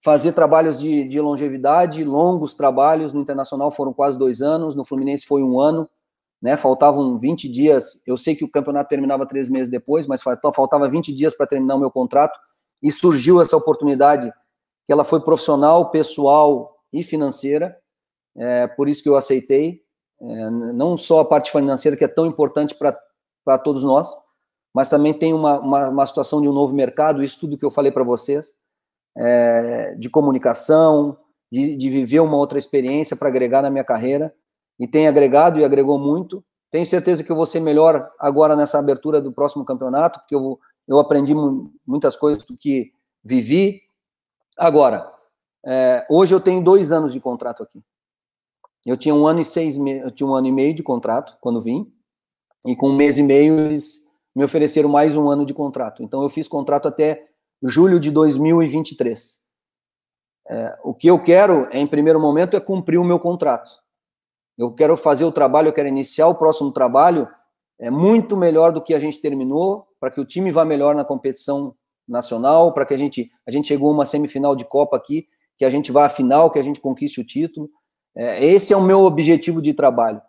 fazer trabalhos de longevidade, longos trabalhos. No Internacional foram quase 2 anos, no Fluminense foi 1 ano. Né, faltavam 20 dias, eu sei que o campeonato terminava 3 meses depois, mas faltava 20 dias para terminar o meu contrato, e surgiu essa oportunidade, que ela foi profissional, pessoal e financeira, por isso que eu aceitei, não só a parte financeira, que é tão importante para todos nós, mas também tem uma situação de um novo mercado, isso tudo que eu falei para vocês, de comunicação, de viver uma outra experiência para agregar na minha carreira, e tem agregado e agregou muito. Tenho certeza que eu vou ser melhor agora nessa abertura do próximo campeonato, porque eu aprendi muitas coisas do que vivi. Agora, hoje eu tenho 2 anos de contrato aqui. Eu tinha 1 ano e 6 meses, eu tinha 1 ano e meio de contrato quando vim, e com 1 mês e meio eles me ofereceram mais 1 ano de contrato. Então eu fiz contrato até julho de 2023. O que eu quero, em primeiro momento, é cumprir o meu contrato. Eu quero fazer o trabalho, eu quero iniciar o próximo trabalho muito melhor do que a gente terminou, para que o time vá melhor na competição nacional, para que a gente chegou a uma semifinal de Copa aqui, que a gente vá à final, que a gente conquiste o título. Esse é o meu objetivo de trabalho.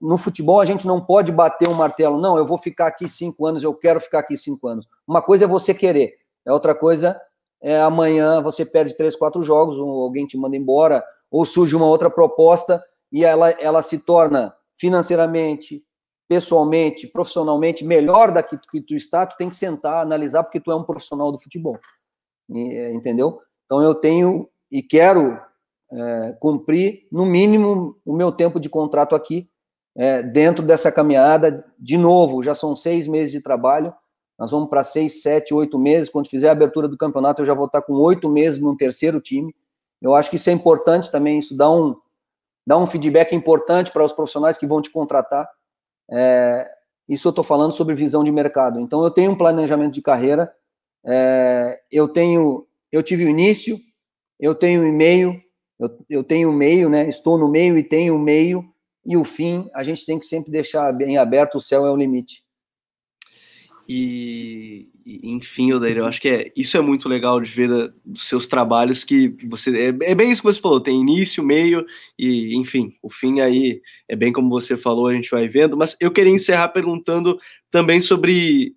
No futebol, a gente não pode bater um martelo. Não, eu vou ficar aqui 5 anos, eu quero ficar aqui 5 anos. Uma coisa é você querer, outra coisa é amanhã você perde 3, 4 jogos, ou alguém te manda embora, ou surge uma outra proposta e ela se torna financeiramente, pessoalmente, profissionalmente melhor da que tu está, tu tem que sentar, analisar, porque tu é um profissional do futebol. Entendeu? Então eu tenho e quero cumprir, no mínimo, o meu tempo de contrato aqui, dentro dessa caminhada. De novo, já são 6 meses de trabalho, nós vamos para 6, 7, 8 meses, quando fizer a abertura do campeonato, eu já vou estar com 8 meses no terceiro time. Eu acho que isso é importante também, isso dá um feedback importante para os profissionais que vão te contratar. Isso eu estou falando sobre visão de mercado. Então, eu tenho um planejamento de carreira, eu tive o início, eu tenho o meio, eu tenho o meio, né? Estou no meio e tenho o meio, e o fim, a gente tem que sempre deixar bem aberto, o céu é o limite.
Enfim, Odair, eu acho que isso é muito legal de ver dos seus trabalhos, que você é bem isso que você falou, tem início, meio e, enfim, o fim aí é bem como você falou, a gente vai vendo. Mas eu queria encerrar perguntando também sobre,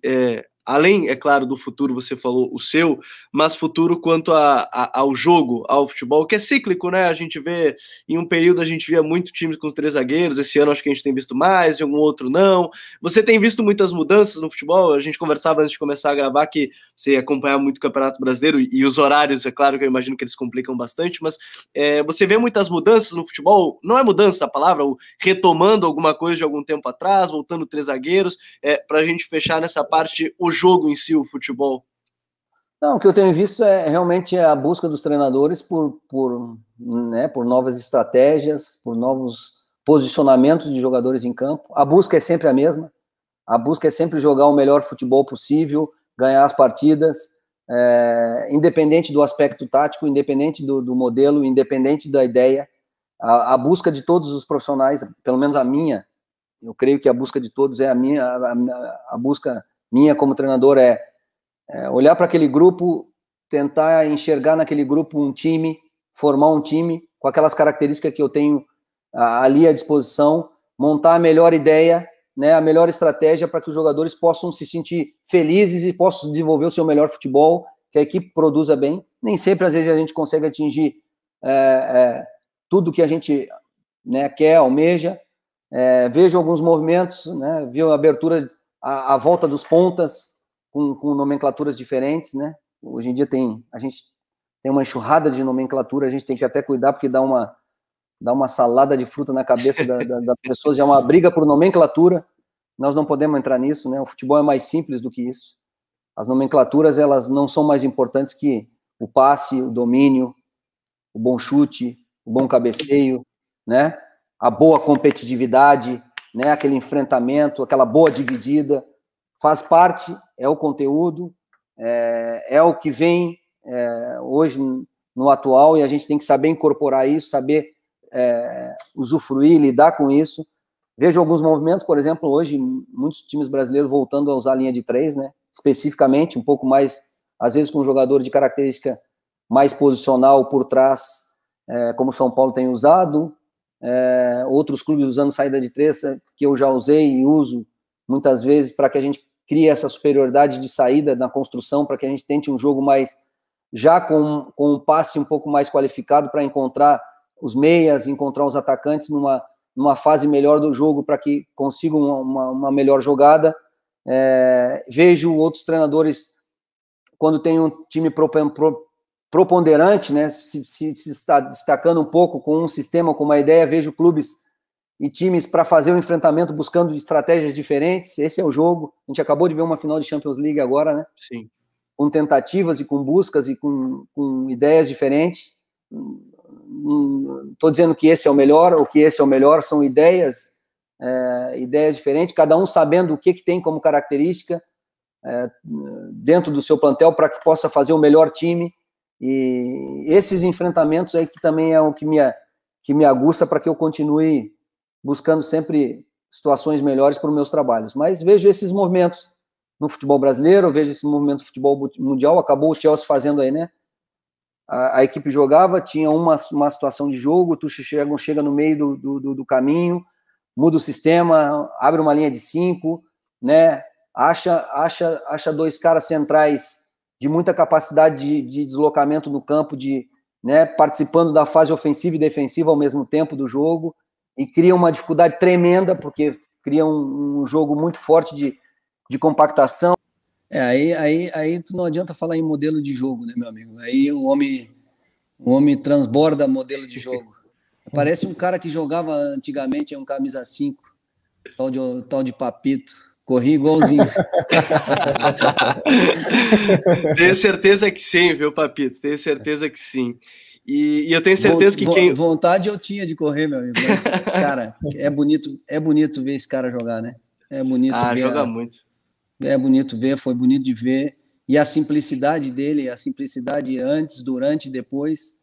além, é claro, do futuro, você falou o seu, mas futuro quanto ao jogo, ao futebol, que é cíclico, né? A gente vê, em um período a gente via muito times com 3 zagueiros, esse ano acho que a gente tem visto mais, em algum outro não. Você tem visto muitas mudanças no futebol? A gente conversava antes de começar a gravar que você acompanha muito o Campeonato Brasileiro, e os horários, é claro que eu imagino que eles complicam bastante, mas você vê muitas mudanças no futebol? Não é mudança a palavra, ou retomando alguma coisa de algum tempo atrás, voltando 3 zagueiros, para a gente fechar nessa parte, o jogo em si, o futebol?
Não, o que eu tenho visto realmente a busca dos treinadores por novas estratégias, por novos posicionamentos de jogadores em campo. A busca é sempre a mesma. A busca é sempre jogar o melhor futebol possível, ganhar as partidas, independente do aspecto tático, independente do modelo, independente da ideia. A busca de todos os profissionais, pelo menos a minha, eu creio que a busca de todos é a busca minha como treinador olhar para aquele grupo, tentar enxergar naquele grupo um time, formar um time com aquelas características que eu tenho ali à disposição, montar a melhor ideia, né, a melhor estratégia para que os jogadores possam se sentir felizes e possam desenvolver o seu melhor futebol, que a equipe produza bem. Nem sempre, às vezes, a gente consegue atingir tudo que a gente quer, almeja. Vejo alguns movimentos, né, viu a abertura, a volta dos pontas, com nomenclaturas diferentes, né? Hoje em dia a gente tem uma enxurrada de nomenclatura, a gente tem que até cuidar, porque dá uma salada de fruta na cabeça das pessoas, é uma briga por nomenclatura. Nós não podemos entrar nisso, né? O futebol é mais simples do que isso. As nomenclaturas, elas não são mais importantes que o passe, o domínio, o bom chute, o bom cabeceio, né? A boa competitividade, né? Aquele enfrentamento, aquela boa dividida. Faz parte, é o conteúdo, é o que vem hoje no atual, e a gente tem que saber incorporar isso, saber usufruir, lidar com isso. Vejo alguns movimentos, por exemplo, hoje, muitos times brasileiros voltando a usar a linha de 3, né? Especificamente, um pouco mais, às vezes com um jogador de característica mais posicional por trás, como o São Paulo tem usado, outros clubes usando saída de 3, que eu já usei e uso muitas vezes, para que a gente crie essa superioridade de saída na construção, para que a gente tente um jogo mais, já com um passe um pouco mais qualificado, para encontrar os meias, encontrar os atacantes numa fase melhor do jogo, para que consigam uma melhor jogada. Vejo outros treinadores, quando tem um time preponderante, né, se está destacando um pouco com um sistema, com uma ideia, vejo clubes e times para fazer o enfrentamento buscando estratégias diferentes. Esse é o jogo. A gente acabou de ver uma final de Champions League agora, né?
Sim.
Com tentativas e com buscas e com ideias diferentes. Estou dizendo que esse é o melhor, ou que esse é o melhor, são ideias diferentes, cada um sabendo o que tem como característica dentro do seu plantel para que possa fazer o melhor time. E esses enfrentamentos aí que também é o que me aguça para que eu continue buscando sempre situações melhores para os meus trabalhos. Mas vejo esses movimentos no futebol brasileiro, eu vejo esse movimento do futebol mundial, acabou o Chelsea fazendo aí, né? A equipe jogava, tinha uma situação de jogo, tu chega no meio do caminho, muda o sistema, abre uma linha de 5, né? Acha 2 caras centrais de muita capacidade de deslocamento no campo, né, participando da fase ofensiva e defensiva ao mesmo tempo do jogo, e cria uma dificuldade tremenda, porque cria um jogo muito forte de compactação.
Aí tu não adianta falar em modelo de jogo, né, meu amigo? Aí o homem transborda modelo de jogo. Parece um cara que jogava antigamente, um camisa 5, tal de Papito. Corri igualzinho.
Tenho certeza que sim, viu, Papito? Tenho certeza que sim. E eu tenho certeza que quem...
Vontade eu tinha de correr, meu amigo. Mas, cara, é bonito ver esse cara jogar, né? É bonito ver.
Joga muito.
É bonito ver, foi bonito de ver. E a simplicidade dele, a simplicidade antes, durante e depois.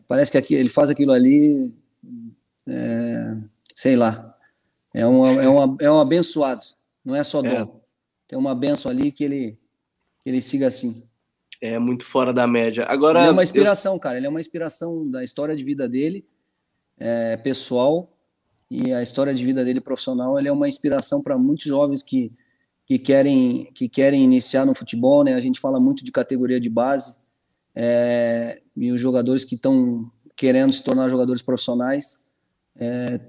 Parece que ele faz aquilo ali, sei lá. É um abençoado, não é só dom. Tem uma benção ali que ele siga assim.
É muito fora da média. Agora,
ele é uma inspiração, cara. Ele é uma inspiração da história de vida dele, pessoal, e a história de vida dele profissional. Ele é uma inspiração para muitos jovens que querem iniciar no futebol, né? A gente fala muito de categoria de base, e os jogadores que estão querendo se tornar jogadores profissionais.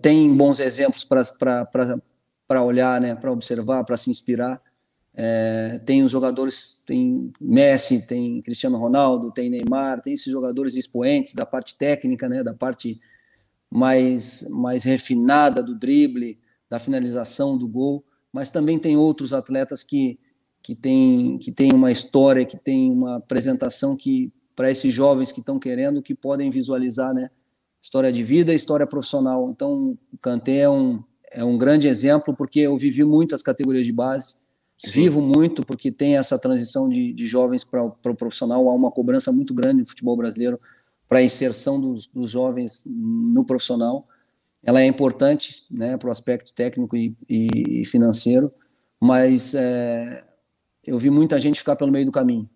Tem bons exemplos para olhar, né, para observar, para se inspirar. Tem os jogadores, tem Messi, tem Cristiano Ronaldo, tem Neymar, tem esses jogadores expoentes da parte técnica, né, da parte mais refinada do drible, da finalização, do gol, mas também tem outros atletas que têm uma história, que têm uma apresentação que, para esses jovens que estão querendo, que podem visualizar, né, história de vida e história profissional. Então, o Kanté é um grande exemplo, porque eu vivi muito as categorias de base, sim, vivo muito, porque tem essa transição de jovens para o profissional. Há uma cobrança muito grande no futebol brasileiro para a inserção dos jovens no profissional. Ela é importante, né, para o aspecto técnico e financeiro, mas eu vi muita gente ficar pelo meio do caminho,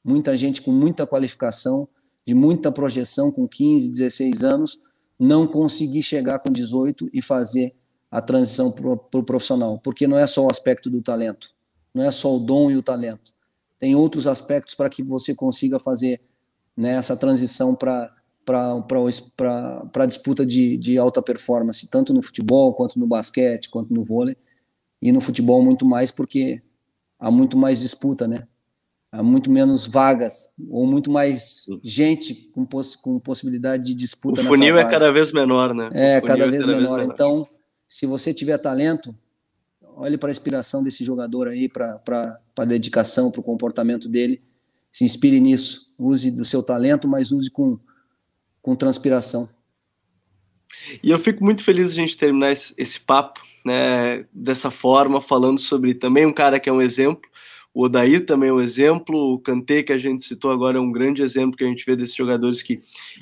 muita gente com muita qualificação, de muita projeção, com 15, 16 anos, não conseguir chegar com 18 e fazer a transição para o profissional, porque não é só o aspecto do talento, não é só o dom e o talento, tem outros aspectos para que você consiga fazer, né, essa transição para a disputa de alta performance, tanto no futebol, quanto no basquete, quanto no vôlei, e no futebol muito mais, porque há muito mais disputa, né? Há muito menos vagas, ou muito mais gente com possibilidade de disputa.
O funil é cada vez menor, né?
Cada vez menor. Então, se você tiver talento, olhe para a inspiração desse jogador aí, para a dedicação, para o comportamento dele, se inspire nisso, use do seu talento, mas use com transpiração.
E eu fico muito feliz de a gente terminar esse papo, né, dessa forma, falando sobre também um cara que é um exemplo. O Odair também é um exemplo, o Kanté, que a gente citou agora, é um grande exemplo que a gente vê desses jogadores que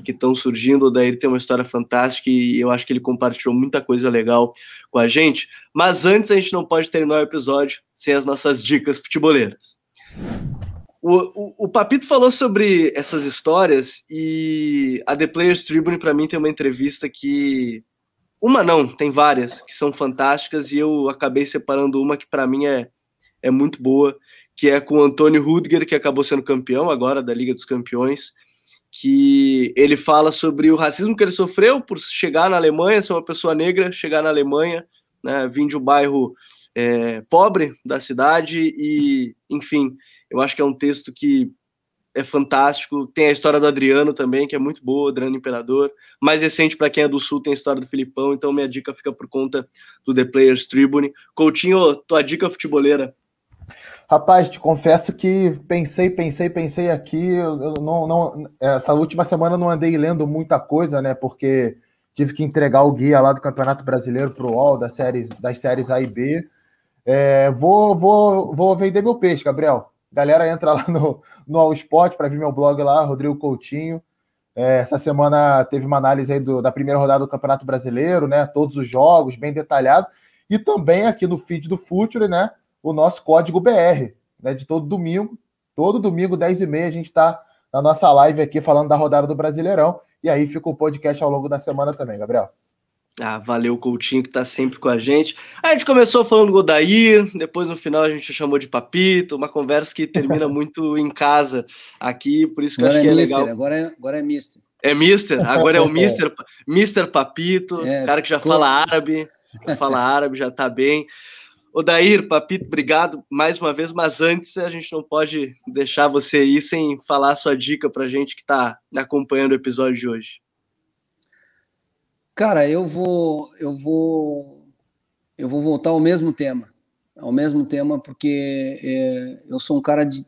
estão surgindo. O Odair tem uma história fantástica e eu acho que ele compartilhou muita coisa legal com a gente. Mas antes, a gente não pode terminar o episódio sem as nossas dicas futeboleiras. O Papito falou sobre essas histórias e a The Players Tribune, para mim, tem uma entrevista que... Uma não, tem várias que são fantásticas e eu acabei separando uma que para mim é muito boa, que é com o Antônio Rüdiger, que acabou sendo campeão agora da Liga dos Campeões, que ele fala sobre o racismo que ele sofreu por chegar na Alemanha, ser uma pessoa negra, chegar na Alemanha, né, vir de um bairro pobre da cidade e, enfim, eu acho que é um texto que é fantástico. Tem a história do Adriano também, que é muito boa, Adriano Imperador. Mais recente, para quem é do Sul, tem a história do Filipão, então minha dica fica por conta do The Players Tribune. Coutinho, tua dica futeboleira?
Rapaz, te confesso que pensei aqui, essa última semana eu não andei lendo muita coisa, né, porque tive que entregar o guia lá do Campeonato Brasileiro pro UOL, das séries A e B. Vou vender meu peixe, Gabriel. Galera, entra lá no All Sport para ver meu blog lá, Rodrigo Coutinho. Essa semana teve uma análise aí da primeira rodada do Campeonato Brasileiro, né, todos os jogos, bem detalhado, e também aqui no feed do Future, né, o nosso código BR, né, de todo domingo, 10h30 a gente está na nossa live aqui falando da rodada do Brasileirão, e aí fica o podcast ao longo da semana também, Gabriel.
Valeu, Coutinho, que tá sempre com a gente. A gente começou falando do Odair, depois no final a gente chamou de Papito, uma conversa que termina muito em casa aqui, por isso que agora eu acho que é
mister,
legal.
Agora é Mister.
É Mister? Agora é o Mister Papito, cara que já fala árabe, já tá bem. Odair, Papito, obrigado mais uma vez, mas antes a gente não pode deixar você ir sem falar a sua dica pra gente que tá acompanhando o episódio de hoje.
Eu vou voltar ao mesmo tema, porque eu sou um cara de,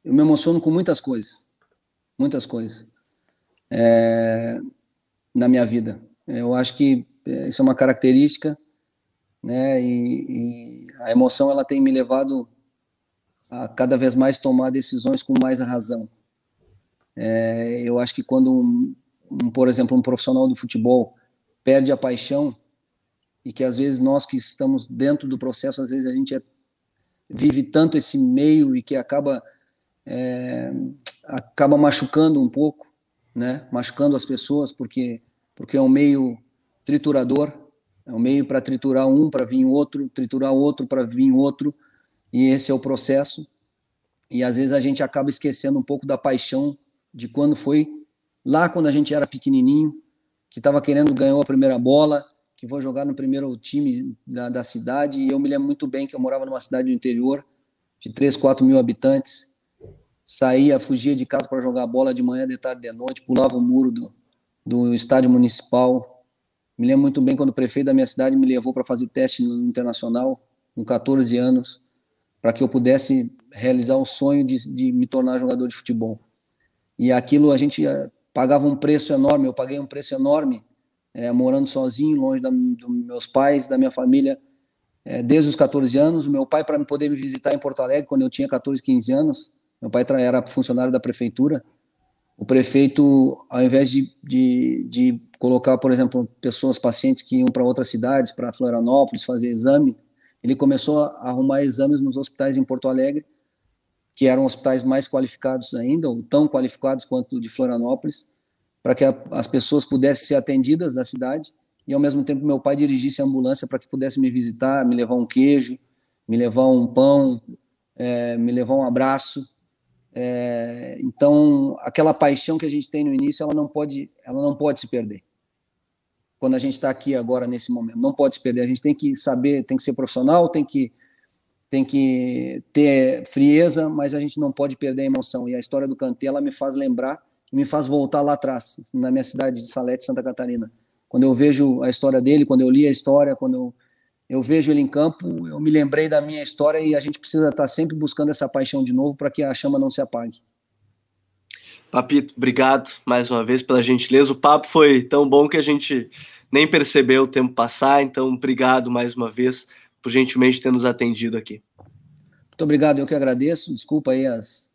eu me emociono com muitas coisas na minha vida. Eu acho que isso é uma característica, né? E a emoção ela tem me levado a cada vez mais tomar decisões com mais razão. Eu acho que quando por exemplo, um profissional do futebol perde a paixão, e que às vezes nós que estamos dentro do processo, às vezes a gente vive tanto esse meio e que acaba machucando um pouco, né? Machucando as pessoas, porque é um meio triturador, é um meio para triturar um, para vir outro, triturar outro, para vir outro, e esse é o processo, e às vezes a gente acaba esquecendo um pouco da paixão de quando a gente era pequenininho, que estava querendo ganhar a primeira bola, que foi jogar no primeiro time da cidade, e eu me lembro muito bem que eu morava numa cidade do interior, de 3, 4 mil habitantes, fugia de casa para jogar bola de manhã, de tarde, de noite, pulava o muro do estádio municipal. Me lembro muito bem quando o prefeito da minha cidade me levou para fazer teste no Internacional, com 14 anos, para que eu pudesse realizar o sonho de me tornar jogador de futebol. E aquilo a gente pagava um preço enorme, eu paguei um preço enorme, morando sozinho, longe dos meus pais, da minha família, desde os 14 anos. O meu pai, para poder me visitar em Porto Alegre, quando eu tinha 14, 15 anos, meu pai era funcionário da prefeitura, o prefeito, ao invés de colocar, por exemplo, pacientes que iam para outras cidades, para Florianópolis, fazer exame, ele começou a arrumar exames nos hospitais em Porto Alegre, que eram hospitais mais qualificados ainda, ou tão qualificados quanto o de Florianópolis, para que as pessoas pudessem ser atendidas na cidade, e ao mesmo tempo meu pai dirigisse a ambulância para que pudesse me visitar, me levar um queijo, me levar um pão, me levar um abraço. Então, aquela paixão que a gente tem no início, ela não pode se perder. Quando a gente está aqui agora, nesse momento, não pode se perder. A gente tem que saber, tem que ser profissional, tem que ter frieza, mas a gente não pode perder a emoção. E a história do Kanté, ela me faz lembrar, me faz voltar lá atrás, na minha cidade de Salete, Santa Catarina. Quando eu vejo a história dele, quando eu li a história, quando eu vejo ele em campo, eu me lembrei da minha história, e a gente precisa estar sempre buscando essa paixão de novo para que a chama não se apague.
Papito, obrigado mais uma vez pela gentileza. O papo foi tão bom que a gente nem percebeu o tempo passar, então obrigado mais uma vez por gentilmente ter nos atendido aqui.
Muito obrigado, eu que agradeço. Desculpa aí às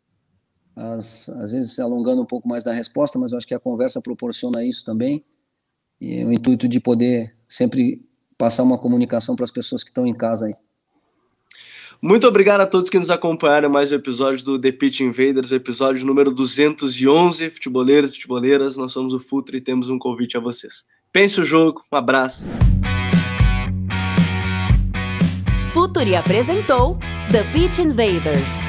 vezes se alongando um pouco mais da resposta, mas eu acho que a conversa proporciona isso também, e o intuito de poder sempre passar uma comunicação para as pessoas que estão em casa aí.
Muito obrigado a todos que nos acompanharam em mais um episódio do The Pitch Invaders, o episódio número 211. Futeboleiros e futeboleiras, nós somos o Futre e temos um convite a vocês. Pense o jogo, um abraço.
Futuri apresentou The Pitch Invaders.